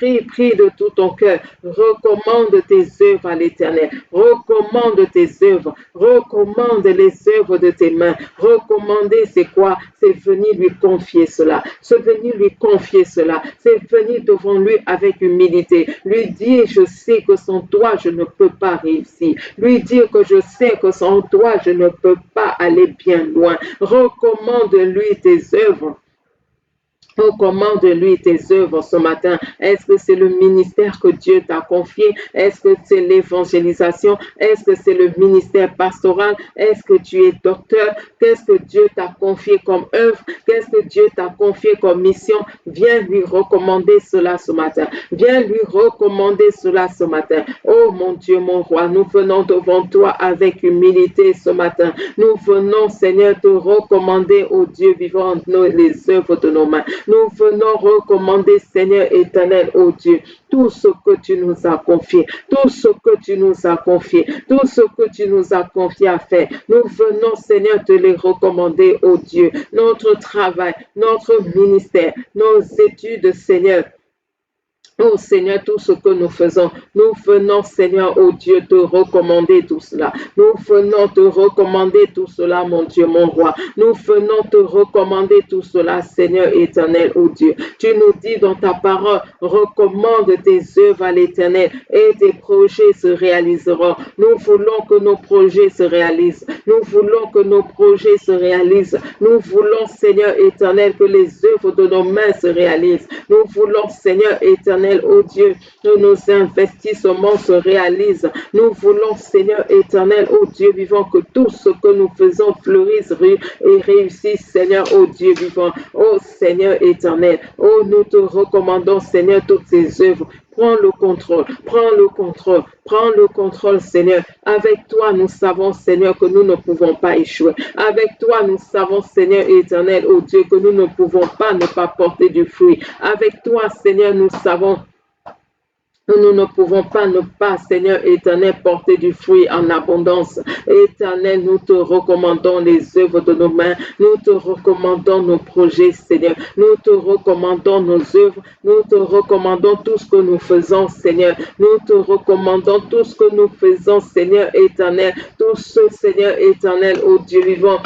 Speaker 2: Prie de tout ton cœur. Recommande tes œuvres à l'Éternel. Recommande tes œuvres. Recommande les œuvres de tes mains. Recommander, c'est quoi? C'est venir lui confier cela. C'est venir lui confier cela. C'est venir devant lui avec humilité. Lui dire, je sais que sans toi, je ne peux pas réussir. Lui dire que je sais que sans toi, je ne peux pas aller bien loin. Recommande-lui tes œuvres. Recommande-lui tes œuvres ce matin. Est-ce que c'est le ministère que Dieu t'a confié? Est-ce que c'est l'évangélisation? Est-ce que c'est le ministère pastoral? Est-ce que tu es docteur? Qu'est-ce que Dieu t'a confié comme œuvre? Qu'est-ce que Dieu t'a confié comme mission? Viens lui recommander cela ce matin. Viens lui recommander cela ce matin. Oh mon Dieu, mon roi, nous venons devant toi avec humilité ce matin. Nous venons, Seigneur, te recommander, oh Dieu vivant, les œuvres de nos mains. Nous venons recommander, Seigneur éternel, oh Dieu, tout ce que tu nous as confié, tout ce que tu nous as confié, tout ce que tu nous as confié à faire. Nous venons, Seigneur, te les recommander, oh Dieu, notre travail, notre ministère, nos études, Seigneur. Oh Seigneur, tout ce que nous faisons, nous venons, Seigneur, oh Dieu, te recommander tout cela. Nous venons te recommander tout cela, mon Dieu, mon roi. Nous venons te recommander tout cela, Seigneur éternel, oh Dieu. Tu nous dis dans ta parole, recommande tes œuvres à l'Éternel et tes projets se réaliseront. Nous voulons que nos projets se réalisent. Nous voulons que nos projets se réalisent. Nous voulons, Seigneur éternel, que les œuvres de nos mains se réalisent. Nous voulons, Seigneur éternel, éternel, oh Dieu, que nos investissements se réalisent. Nous voulons, Seigneur éternel, oh Dieu vivant, que tout ce que nous faisons fleurisse et réussisse, Seigneur, oh Dieu vivant, oh Seigneur éternel. Oh, nous te recommandons, Seigneur, toutes ces œuvres. Prends le contrôle, prends le contrôle, prends le contrôle, Seigneur. Avec toi, nous savons, Seigneur, que nous ne pouvons pas échouer. Avec toi, nous savons, Seigneur éternel, oh Dieu, que nous ne pouvons pas ne pas porter du fruit. Avec toi, Seigneur, nous savons nous ne pouvons pas ne pas, Seigneur éternel, porter du fruit en abondance. Éternel, nous te recommandons les œuvres de nos mains. Nous te recommandons nos projets, Seigneur. Nous te recommandons nos œuvres. Nous te recommandons tout ce que nous faisons, Seigneur. Nous te recommandons tout ce que nous faisons, Seigneur éternel. Tout ce, Seigneur éternel, ô Dieu vivant,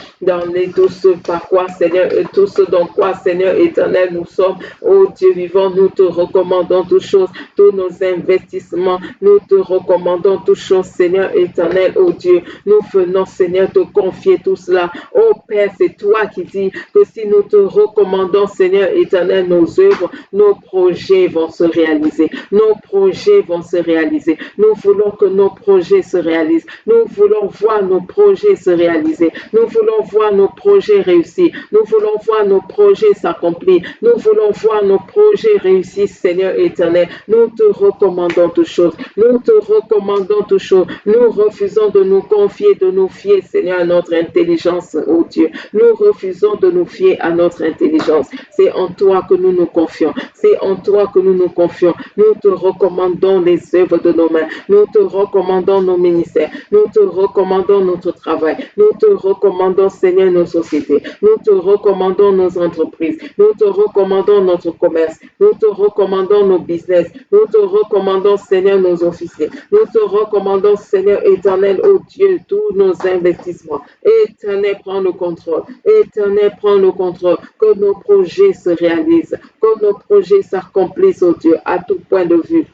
Speaker 2: tout ce par quoi, Seigneur, tout ce dans quoi, Seigneur éternel, nous sommes, ô Dieu vivant, nous te recommandons toutes choses, tous nos investissements, nous te recommandons toutes choses, Seigneur éternel, oh Dieu. Nous venons, Seigneur, te confier tout cela. Oh Père, c'est toi qui dis que si nous te recommandons, Seigneur éternel, nos œuvres, nos projets vont se réaliser. Nos projets vont se réaliser. Nous voulons que nos projets se réalisent. Nous voulons voir nos projets se réaliser. Nous voulons voir nos projets réussir. Nous voulons voir nos projets s'accomplir. Nous voulons voir nos projets réussir, Seigneur éternel. Nous te recommandons toutes choses. Nous te recommandons toutes choses. Nous refusons de nous confier, de nous fier, Seigneur, à notre intelligence, oh Dieu. Nous refusons de nous fier à notre intelligence. C'est en toi que nous nous confions. C'est en toi que nous nous confions. Nous te recommandons les œuvres de nos mains. Nous te recommandons nos ministères. Nous te recommandons notre travail. Nous te recommandons, Seigneur, nos sociétés. Nous te recommandons nos entreprises. Nous te recommandons notre commerce. Nous te recommandons nos business. Nous te recommandons, Seigneur, nos officiers. Nous te recommandons, Seigneur éternel, oh Dieu, tous nos investissements. Éternel, prends le contrôle. Éternel, prends le contrôle. Que nos projets se réalisent. Que nos projets s'accomplissent, oh Dieu, à tout point de vue.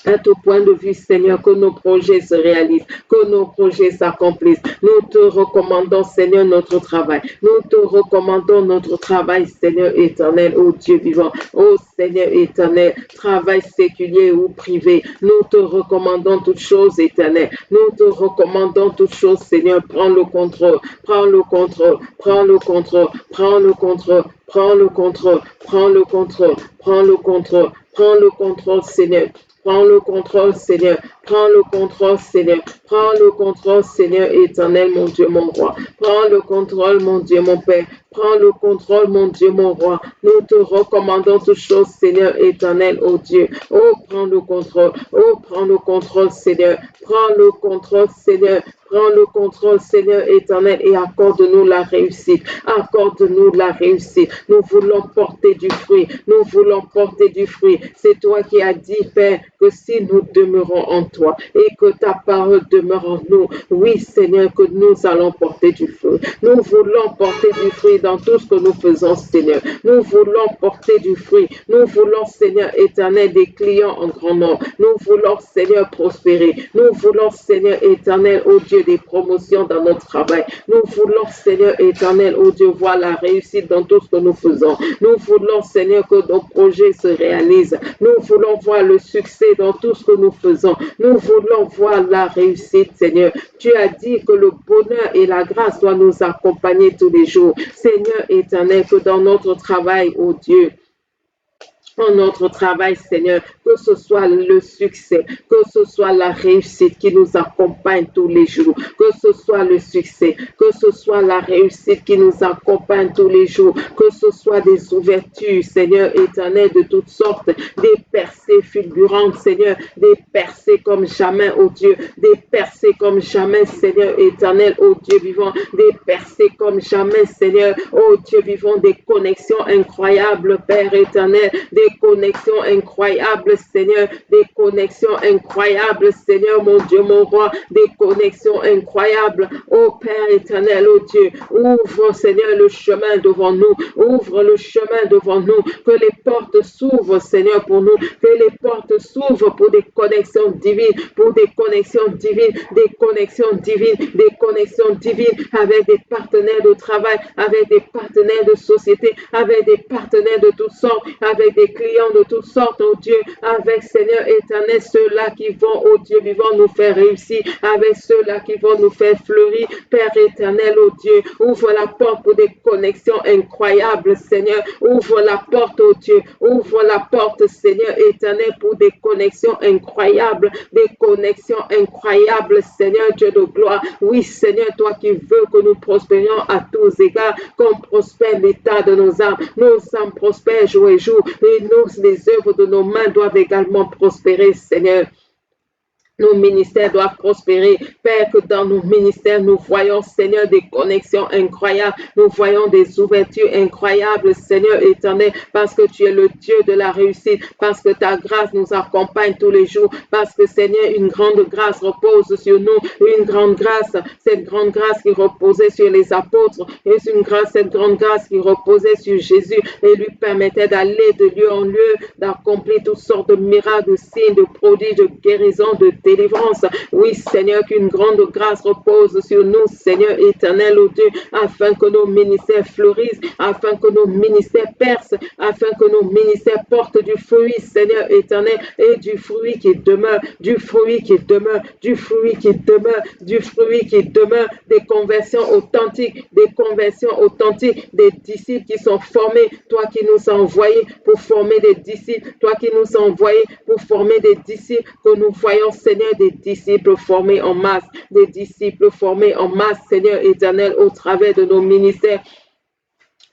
Speaker 2: À tout point de vue, Seigneur, que nos projets se réalisent, que nos projets s'accomplissent. Nous te recommandons, Seigneur, notre travail. Nous te recommandons notre travail, Seigneur éternel, ô Dieu vivant, ô Seigneur éternel, travail séculier ou privé. Nous te recommandons toutes choses éternelles. Nous te recommandons toutes choses, Seigneur. Prends le contrôle, prends le contrôle, prends le contrôle, prends le contrôle, prends le contrôle, prends le contrôle, prends le contrôle, prends le contrôle, Seigneur. Prends le contrôle, Seigneur. Prends le contrôle, Seigneur. Prends le contrôle, Seigneur éternel, mon Dieu, mon roi. Prends le contrôle, mon Dieu, mon Père. Prends le contrôle, mon Dieu, mon roi. Nous te recommandons toutes choses, Seigneur éternel, oh Dieu. Oh, prends le contrôle. Oh, prends le contrôle, Seigneur. Prends le contrôle, Seigneur. Prends le contrôle, Seigneur éternel, et accorde-nous la réussite. Accorde-nous la réussite. Nous voulons porter du fruit. Nous voulons porter du fruit. C'est toi qui as dit, Père, que si nous demeurons en toi et que ta parole demeure en nous, oui, Seigneur, que nous allons porter du fruit. Nous voulons porter du fruit dans tout ce que nous faisons, Seigneur. Nous voulons porter du fruit. Nous voulons, Seigneur éternel, des clients en grand nombre. Nous voulons, Seigneur, prospérer. Nous voulons, Seigneur éternel, oh Dieu, des promotions dans notre travail. Nous voulons, Seigneur éternel, oh Dieu, voir la réussite dans tout ce que nous faisons. Nous voulons, Seigneur, que nos projets se réalisent. Nous voulons voir le succès dans tout ce que nous faisons. Nous voulons voir la réussite, Seigneur. Tu as dit que le bonheur et la grâce doivent nous accompagner tous les jours. Seigneur éternel, que dans notre travail, oh Dieu, en notre travail, Seigneur, que ce soit le succès, que ce soit la réussite qui nous accompagne tous les jours, que ce soit le succès, que ce soit la réussite qui nous accompagne tous les jours, que ce soit des ouvertures, Seigneur éternel, de toutes sortes, des percées fulgurantes, Seigneur, des percées comme jamais, oh Dieu, des percées comme jamais, Seigneur éternel, oh Dieu vivant, des percées comme jamais, Seigneur, oh Dieu vivant, des connexions incroyables, Père éternel, des connexions incroyables, Seigneur, des connexions incroyables, Seigneur, mon Dieu, mon roi, des connexions incroyables, ô Père éternel, ô Dieu, ouvre, Seigneur, le chemin devant nous, ouvre le chemin devant nous, que les portes s'ouvrent, Seigneur, pour nous, que les portes s'ouvrent pour des connexions divines, pour des connexions divines, des connexions divines, des connexions divines avec des partenaires de travail, avec des partenaires de société, avec des partenaires de toutes sortes, avec des des clients de toutes sortes, oh Dieu, avec Seigneur éternel, ceux-là qui vont, oh Dieu vivant, nous faire réussir, avec ceux-là qui vont nous faire fleurir, Père éternel, oh Dieu, ouvre la porte pour des connexions incroyables, Seigneur, ouvre la porte, oh Dieu, ouvre la porte, Seigneur éternel, pour des connexions incroyables, Seigneur Dieu de gloire. Oui, Seigneur, toi qui veux que nous prospérions à tous égards, qu'on prospère l'état de nos âmes prospèrent jour et jour, et les œuvres de nos mains doivent également prospérer, Seigneur. Nos ministères doivent prospérer. Père, que dans nos ministères, nous voyons, Seigneur, des connexions incroyables. Nous voyons des ouvertures incroyables, Seigneur éternel, parce que tu es le Dieu de la réussite, parce que ta grâce nous accompagne tous les jours, parce que, Seigneur, une grande grâce repose sur nous, une grande grâce, cette grande grâce qui reposait sur les apôtres, et cette grande grâce qui reposait sur Jésus et lui permettait d'aller de lieu en lieu, d'accomplir toutes sortes de miracles, de signes, de prodiges, de guérisons, de délivrance. Oui, Seigneur, qu'une grande grâce repose sur nous, Seigneur éternel, oh Dieu, afin que nos ministères fleurissent, afin que nos ministères percent, afin que nos ministères portent du fruit, Seigneur éternel, et du fruit qui demeure, du fruit qui demeure, du fruit qui demeure, du fruit qui demeure, des conversions authentiques, des disciples qui sont formés, toi qui nous as envoyés pour former des disciples, toi qui nous as envoyés pour former des disciples, que nous voyons, Seigneur, des disciples formés en masse, Seigneur éternel, au travers de nos ministères.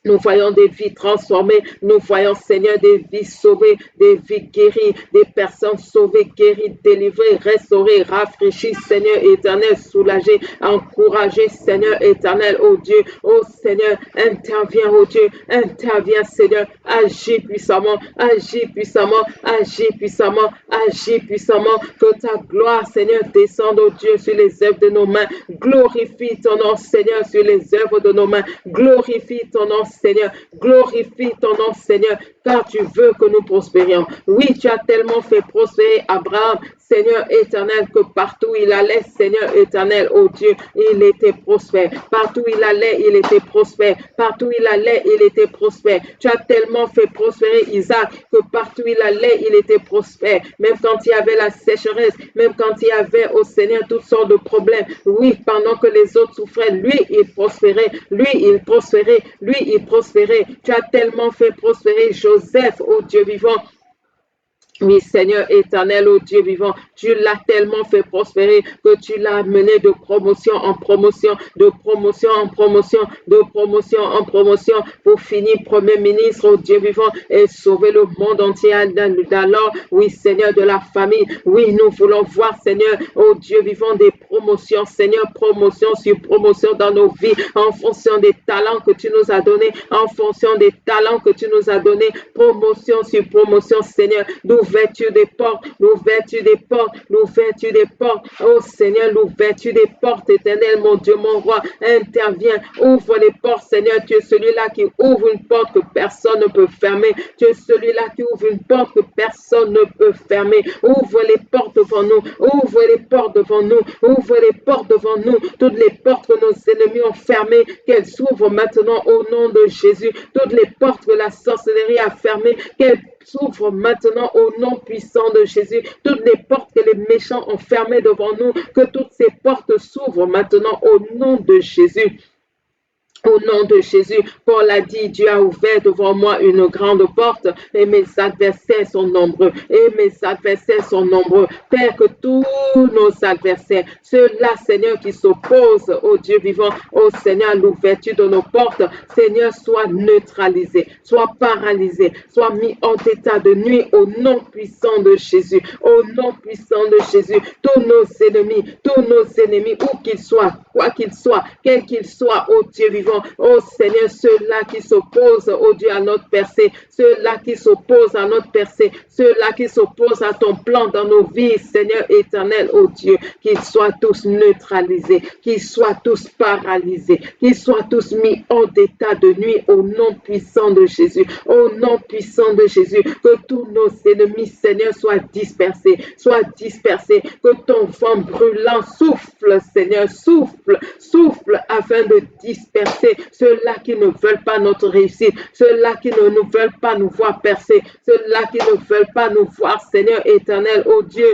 Speaker 2: Nous voyons des vies transformées, nous voyons, Seigneur, des vies sauvées, des vies guéries, des personnes sauvées, guéries, délivrées, restaurées, rafraîchies, Seigneur éternel, soulagées, encouragées, Seigneur éternel, oh Dieu, oh Seigneur, interviens, oh Dieu, interviens, Seigneur, agis puissamment, que ta gloire, Seigneur, descende, oh Dieu, sur les œuvres de nos mains, glorifie ton nom, Seigneur, sur les œuvres de nos mains, glorifie ton nom, Seigneur, glorifie ton nom, Seigneur, car tu veux que nous prospérions. Oui, tu as tellement fait prospérer Abraham, Seigneur éternel, que partout il allait, Seigneur éternel, oh Dieu, il était prospère. Partout il allait, il était prospère. Partout il allait, il était prospère. Tu as tellement fait prospérer Isaac que partout il allait, il était prospère. Même quand il y avait la sécheresse, même quand il y avait, au Seigneur, toutes sortes de problèmes. Oui, pendant que les autres souffraient, lui, il prospérait. Tu as tellement fait prospérer Joseph, oh Dieu vivant. Oui, Seigneur éternel, oh Dieu vivant, tu l'as tellement fait prospérer que tu l'as mené de promotion en promotion, pour finir Premier ministre, oh Dieu vivant, et sauver le monde entier d'alors. Oui, Seigneur, de la famille. Oui, nous voulons voir, Seigneur, oh Dieu vivant, des promotions, Seigneur, promotion sur promotion dans nos vies, en fonction des talents que tu nous as donnés, promotion sur promotion, Seigneur, l'ouverture des portes, oh Seigneur, l'ouverture des portes, éternel, mon Dieu, mon roi, intervient, ouvre les portes, Seigneur, tu es celui-là qui ouvre une porte que personne ne peut fermer, ouvre les portes devant nous, toutes les portes que nos ennemis ont fermées, qu'elles s'ouvrent maintenant au nom de Jésus, toutes les portes que la sorcellerie a fermées, qu'elles s'ouvrent maintenant au nom puissant de Jésus, toutes les portes que les méchants ont fermées devant nous, que toutes ces portes s'ouvrent maintenant au nom de Jésus. Au nom de Jésus, Paul a dit, Dieu a ouvert devant moi une grande porte et mes adversaires sont nombreux. Père, que tous nos adversaires, ceux-là, Seigneur, qui s'opposent au Dieu vivant, au Seigneur, l'ouverture de nos portes, Seigneur, soient neutralisés, soient paralysés, soient mis en état de nuit au nom puissant de Jésus. Tous nos ennemis, où qu'ils soient, quoi qu'ils soient, quel qu'ils soient, ô Dieu vivant, oh Seigneur, ceux-là qui s'opposent, oh Dieu, à notre percée, ceux-là qui s'opposent à ton plan dans nos vies, Seigneur éternel, oh Dieu, qu'ils soient tous neutralisés, qu'ils soient tous paralysés, qu'ils soient tous mis hors d'état de nuit au nom puissant de Jésus, que tous nos ennemis, Seigneur, soient dispersés, que ton vent brûlant souffle, Seigneur, souffle afin de disperser succès, ceux-là qui ne veulent pas notre réussite, ceux-là qui ne nous veulent pas nous voir percer, ceux-là qui ne veulent pas nous voir, Seigneur éternel, oh Dieu,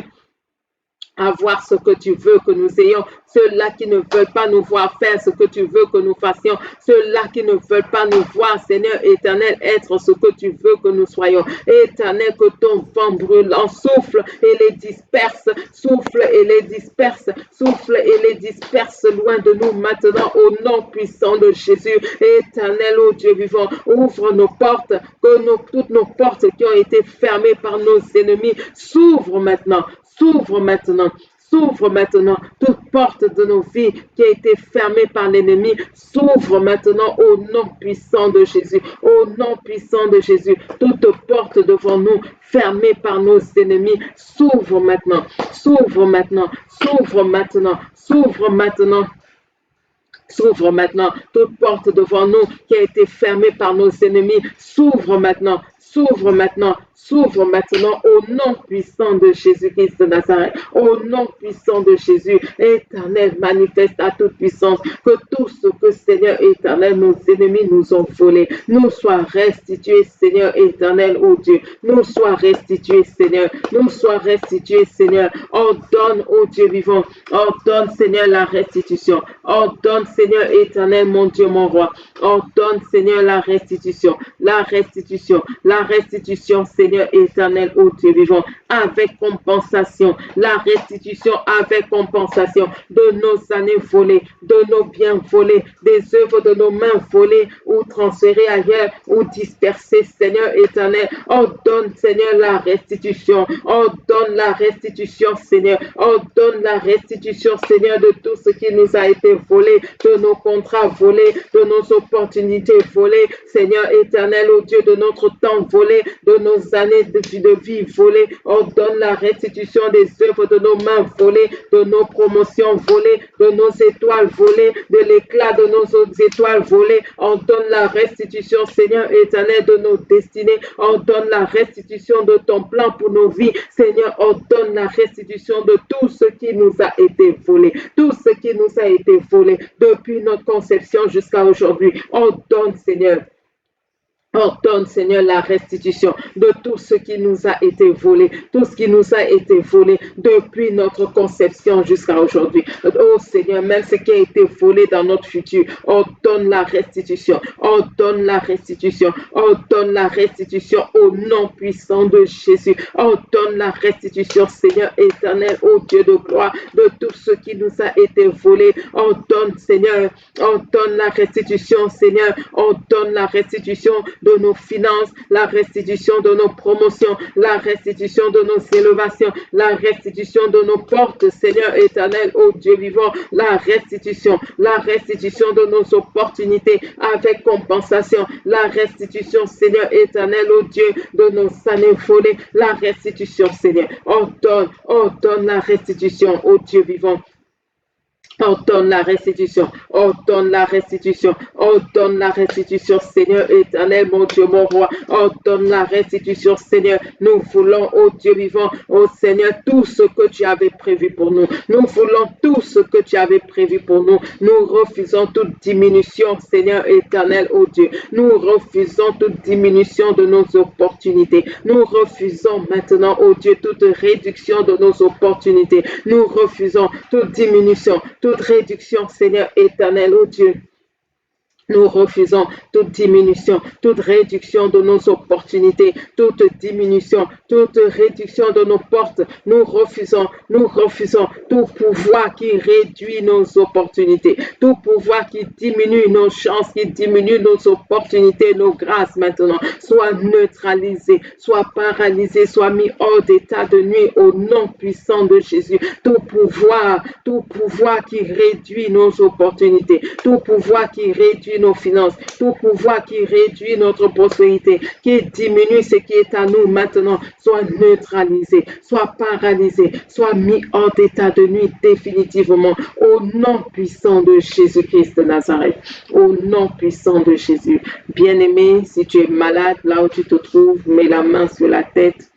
Speaker 2: avoir ce que tu veux que nous ayons, ceux-là qui ne veulent pas nous voir faire ce que tu veux que nous fassions, ceux-là qui ne veulent pas nous voir, Seigneur éternel, être ce que tu veux que nous soyons. Éternel, que ton vent brûlant souffle et les disperse, souffle et les disperse, souffle et les disperse loin de nous maintenant au nom puissant de Jésus. Éternel, ô Dieu vivant, ouvre nos portes, que toutes nos portes qui ont été fermées par nos ennemis s'ouvrent maintenant. S'ouvre maintenant, s'ouvre maintenant. Toute porte de nos vies qui a été fermée par l'ennemi s'ouvre maintenant au nom puissant de Jésus. Au nom puissant de Jésus. Toute porte devant nous fermée par nos ennemis s'ouvre maintenant. S'ouvre maintenant. S'ouvre maintenant. S'ouvre maintenant. S'ouvre maintenant. Toute porte devant nous qui a été fermée par nos ennemis s'ouvre maintenant. S'ouvre maintenant. S'ouvre maintenant au nom puissant de Jésus-Christ de Nazareth, au nom puissant de Jésus, éternel, manifeste à toute puissance que tout ce que, Seigneur éternel, nos ennemis nous ont volé, nous soit restitué, Seigneur éternel, ô Dieu, nous soit restitué, Seigneur, nous soit restitué, Seigneur, ordonne, ô Dieu vivant, ordonne, Seigneur, la restitution, ordonne, Seigneur éternel, mon Dieu, mon roi, ordonne, Seigneur, la restitution, la restitution, la restitution, Seigneur éternel, ô Dieu vivant, avec compensation, la restitution avec compensation de nos années volées, de nos biens volés, des œuvres de nos mains volées ou transférées ailleurs ou dispersées, Seigneur éternel, ordonne, Seigneur, la restitution, ordonne la restitution, Seigneur, ordonne la restitution, Seigneur, de tout ce qui nous a été volé, de nos contrats volés, de nos opportunités volées, Seigneur éternel, ô Dieu, de notre temps volé, de nos années de vie volées, ordonne la restitution des œuvres de nos mains volées, de nos promotions volées, de nos étoiles volées, de l'éclat de nos autres étoiles volées, ordonne la restitution, Seigneur éternel, de nos destinées, ordonne la restitution de ton plan pour nos vies, Seigneur, ordonne la restitution de tout ce qui nous a été volé, tout ce qui nous a été volé depuis notre conception jusqu'à aujourd'hui, ordonne, Seigneur. Ordonne, Seigneur, la restitution de tout ce qui nous a été volé, tout ce qui nous a été volé depuis notre conception jusqu'à aujourd'hui. Oh Seigneur, même ce qui a été volé dans notre futur, ordonne la restitution, ordonne la restitution, ordonne la restitution au nom puissant de Jésus. Ordonne la restitution, Seigneur éternel, ô Dieu de gloire, de tout ce qui nous a été volé. Ordonne, Seigneur, ordonne la restitution, Seigneur, ordonne la restitution de nos finances, la restitution de nos promotions, la restitution de nos élévations, la restitution de nos portes, Seigneur éternel, ô Dieu vivant, la restitution de nos opportunités avec compensation, la restitution, Seigneur éternel, ô Dieu, de nos années volées, la restitution, Seigneur, ordonne la restitution, ô Dieu vivant. Ordonne la restitution, ordonne la restitution, ordonne la restitution, Seigneur éternel, mon Dieu, mon roi, ordonne la restitution, Seigneur. Nous voulons, ô Dieu vivant, ô Seigneur, tout ce que tu avais prévu pour nous. Nous voulons tout ce que tu avais prévu pour nous. Nous refusons toute diminution, Seigneur éternel, ô Dieu. Nous refusons toute diminution de nos opportunités. Nous refusons maintenant, ô Dieu, toute réduction de nos opportunités. Nous refusons toute diminution, toute réduction, Seigneur éternel, ô Dieu. Nous refusons toute diminution, toute réduction de nos opportunités, toute diminution, toute réduction de nos portes. Nous refusons tout pouvoir qui réduit nos opportunités, tout pouvoir qui diminue nos chances, qui diminue nos opportunités, nos grâces maintenant. Soit neutralisé, soit paralysé, soit mis hors d'état de nuit au nom puissant de Jésus. Tout pouvoir qui réduit nos opportunités, tout pouvoir qui réduit nos finances, tout pouvoir qui réduit notre prospérité, qui diminue ce qui est à nous maintenant, soit neutralisé, soit paralysé, soit mis hors d'état de nuit définitivement, au nom puissant de Jésus-Christ de Nazareth, au nom puissant de Jésus. Bien-aimé, si tu es malade, là où tu te trouves, mets la main sur la tête.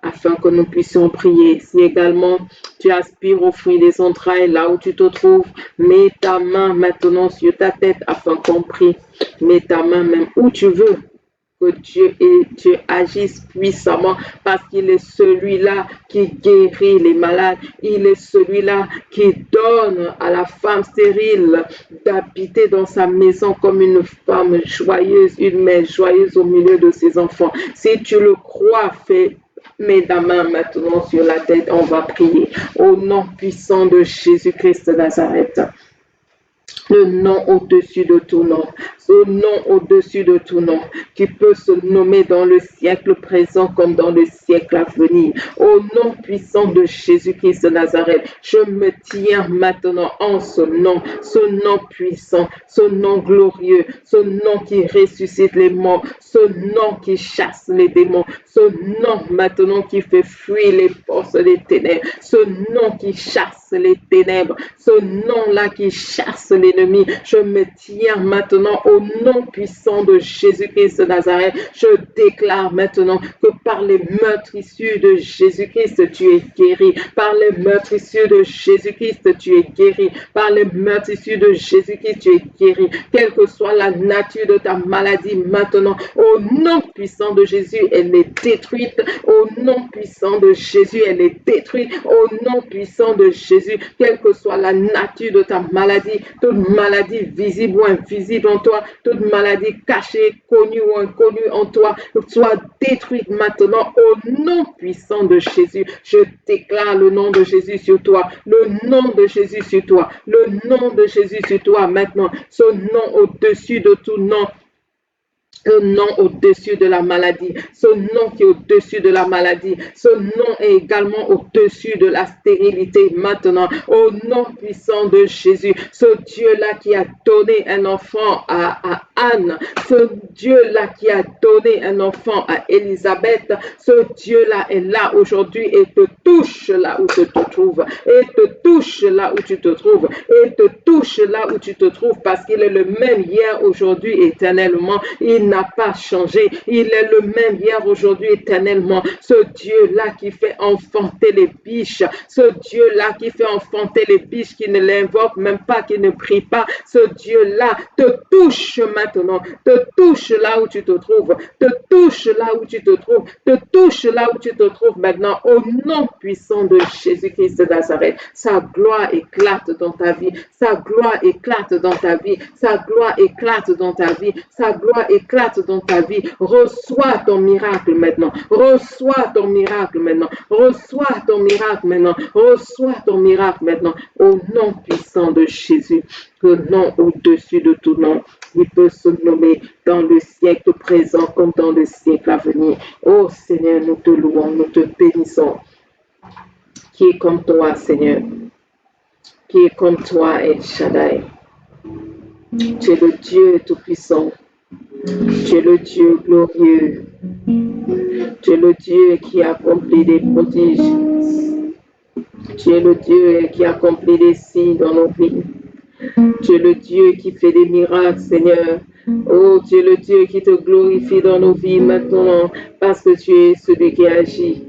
Speaker 2: afin que nous puissions prier. Si également tu aspires au fruit des entrailles, là où tu te trouves, mets ta main maintenant sur ta tête afin qu'on prie. Mets ta main même où tu veux. Que Dieu agisse puissamment parce qu'il est celui-là qui guérit les malades. Il est celui-là qui donne à la femme stérile d'habiter dans sa maison comme une femme joyeuse, une mère joyeuse au milieu de ses enfants. Si tu le crois, mets ta main maintenant sur la tête, on va prier. Au nom puissant de Jésus-Christ de Nazareth. Le nom au-dessus de tout nom, ce nom au-dessus de tout nom, qui peut se nommer dans le siècle présent comme dans le siècle à venir. Au nom puissant de Jésus-Christ de Nazareth, je me tiens maintenant en ce nom puissant, ce nom glorieux, ce nom qui ressuscite les morts, ce nom qui chasse les démons, ce nom maintenant qui fait fuir les forces des ténèbres, ce nom qui chasse les ténèbres, ce nom-là qui chasse l'ennemi. Je me tiens maintenant au nom puissant de Jésus-Christ de Nazareth. Je déclare maintenant que par les meurtrissures de Jésus-Christ, tu es guéri. Par les meurtrissures de Jésus-Christ, tu es guéri. Par les meurtrissures de Jésus-Christ, tu es guéri. Quelle que soit la nature de ta maladie maintenant, au nom puissant de Jésus, elle est détruite. Au nom puissant de Jésus, elle est détruite. Au nom puissant de Jésus, quelle que soit la nature de ta maladie, toute maladie visible ou invisible en toi, toute maladie cachée, connue ou inconnue en toi, soit détruite maintenant au nom puissant de Jésus. Je déclare le nom de Jésus sur toi, le nom de Jésus sur toi, le nom de Jésus sur toi maintenant, ce nom au-dessus de tout nom. Le nom au-dessus de la maladie, ce nom qui est au-dessus de la maladie, ce nom est également au-dessus de la stérilité maintenant, au nom puissant de Jésus, ce Dieu-là qui a donné un enfant à Anne, ce Dieu-là qui a donné un enfant à Élisabeth, ce Dieu-là est là aujourd'hui et te touche là où tu te trouves, et te touche là où tu te trouves, et te touche là où tu te trouves parce qu'il est le même hier, aujourd'hui, éternellement. Il n'a pas changé. Il est le même hier, aujourd'hui, éternellement. Ce Dieu-là qui fait enfanter les biches. Ce Dieu-là qui fait enfanter les biches, qui ne l'invoque même pas, qui ne prie pas. Ce Dieu-là te touche maintenant. Te touche là où tu te trouves. Te touche là où tu te trouves. Te touche là où tu te trouves maintenant. Au nom puissant de Jésus-Christ de Nazareth. Sa gloire éclate dans ta vie. Sa gloire éclate dans ta vie. Sa gloire éclate dans ta vie. Sa gloire éclate dans ta vie. Reçois ton miracle maintenant. Reçois ton miracle maintenant. Reçois ton miracle maintenant. Reçois ton miracle maintenant. Au nom puissant de Jésus, le nom au-dessus de tout nom, il peut se nommer dans le siècle présent comme dans le siècle à venir. Oh Seigneur, nous te louons, nous te bénissons. Qui est comme toi, Seigneur? Qui est comme toi, El Shaddai? Tu es le Dieu Tout-Puissant. Tu es le Dieu glorieux. Tu es le Dieu qui accomplit des prodiges. Tu es le Dieu qui accomplit des signes dans nos vies. Tu es le Dieu qui fait des miracles, Seigneur. Oh, tu es le Dieu qui te glorifie dans nos vies maintenant parce que tu es celui qui agit.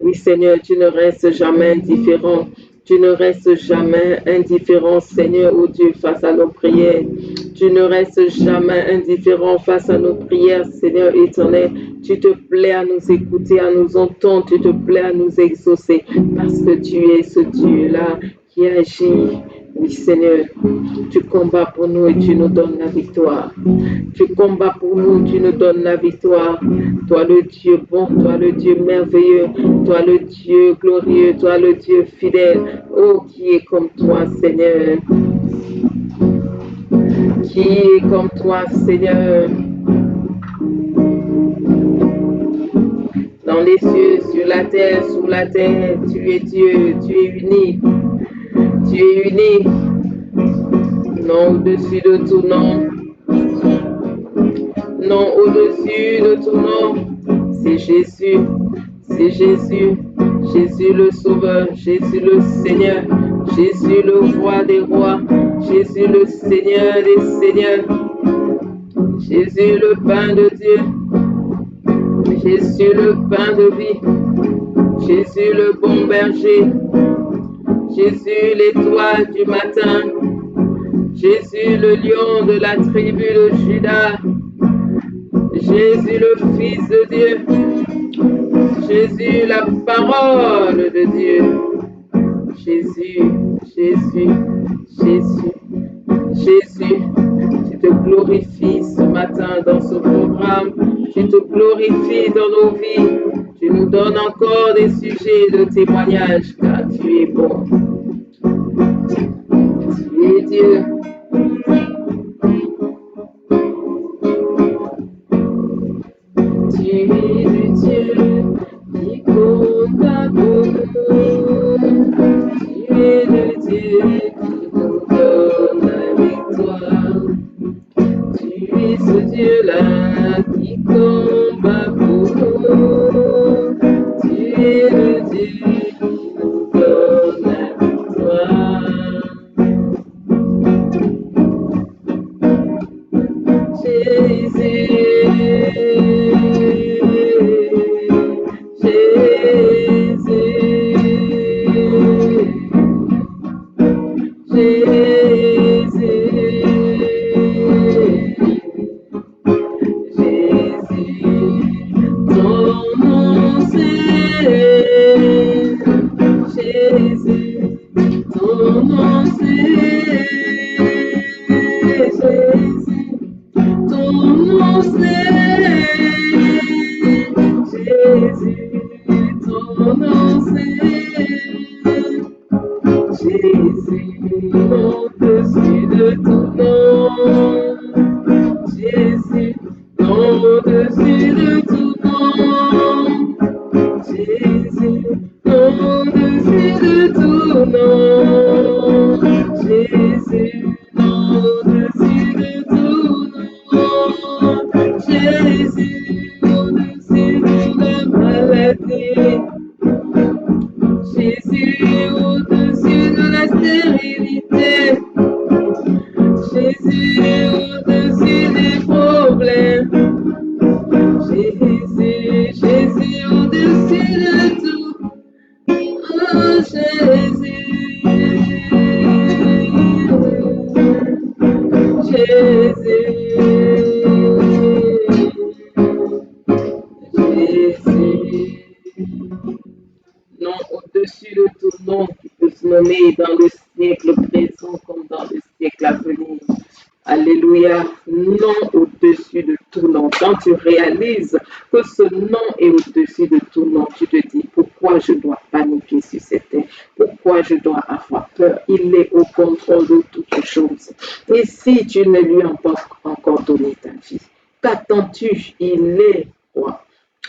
Speaker 2: Oui, Seigneur, tu ne restes jamais indifférent. Tu ne restes jamais indifférent, Seigneur, oh Dieu, face à nos prières. Tu ne restes jamais indifférent face à nos prières, Seigneur éternel. Tu te plais à nous écouter, à nous entendre. Tu te plais à nous exaucer parce que tu es ce Dieu-là qui agit. Oui, Seigneur, tu combats pour nous et tu nous donnes la victoire. Tu combats pour nous, tu nous donnes la victoire. Toi le Dieu bon, toi le Dieu merveilleux, toi le Dieu glorieux, toi le Dieu fidèle. Oh, qui est comme toi, Seigneur? Qui est comme toi, Seigneur? Dans les cieux, sur la terre, sous la terre, tu es Dieu, tu es unique. Tu es unique. Non au-dessus de tout nom. Non au-dessus de tout nom. C'est Jésus. C'est Jésus. Jésus le Sauveur. Jésus le Seigneur. Jésus le Roi des rois. Jésus le Seigneur des seigneurs. Jésus le pain de Dieu. Jésus le pain de vie. Jésus le bon berger, Jésus l'étoile du matin, Jésus le lion de la tribu de Juda, Jésus le Fils de Dieu, Jésus la parole de Dieu, Jésus, Jésus, Jésus, Jésus, tu te glorifies ce matin dans ce programme, tu te glorifies dans nos vies, tu nous donnes encore des sujets de témoignage car tu es bon, tu es Dieu. Tu es le Dieu qui combat pour nous. Tu es le Dieu qui nous donne la victoire. Tu es ce Dieu-là qui combat pour nous. Tu es le Dieu qui nous donne la victoire. Jésus. Dans le siècle présent comme dans le siècle à venir. Alléluia. Non au-dessus de tout nom. Quand tu réalises que ce nom est au-dessus de tout nom, tu te dis pourquoi je dois paniquer sur cette terre? Pourquoi je dois avoir peur? Il est au contrôle de toutes choses. Et si tu ne lui as pas encore donné ta vie, qu'attends-tu? Il est roi.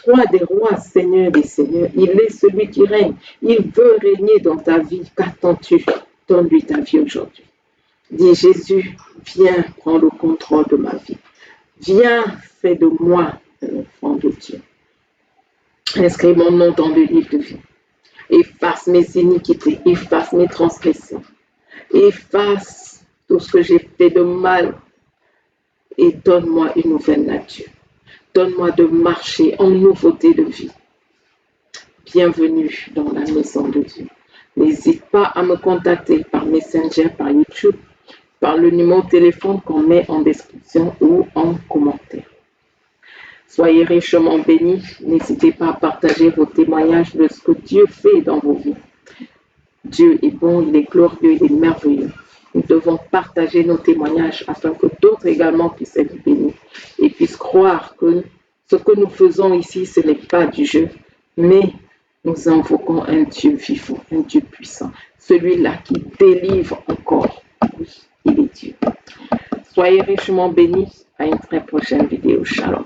Speaker 2: Roi des rois, Seigneur des seigneurs, il est celui qui règne. Il veut régner dans ta vie. Qu'attends-tu? Donne-lui ta vie aujourd'hui. Dis Jésus, viens prendre le contrôle de ma vie. Viens, fais de moi un enfant de Dieu. Inscris mon nom dans le livre de vie. Efface mes iniquités, efface mes transgressions. Efface tout ce que j'ai fait de mal et donne-moi une nouvelle nature. Donne-moi de marcher en nouveauté de vie. Bienvenue dans la maison de Dieu. N'hésite pas à me contacter par Messenger, par YouTube, par le numéro de téléphone qu'on met en description ou en commentaire. Soyez richement bénis. N'hésitez pas à partager vos témoignages de ce que Dieu fait dans vos vies. Dieu est bon, il est glorieux, il est merveilleux. Nous devons partager nos témoignages afin que d'autres également puissent être bénis et puissent croire que ce que nous faisons ici, ce n'est pas du jeu, mais nous invoquons un Dieu vivant, un Dieu puissant, celui-là qui délivre encore. Oui, il est Dieu. Soyez richement bénis. À une très prochaine vidéo. Shalom.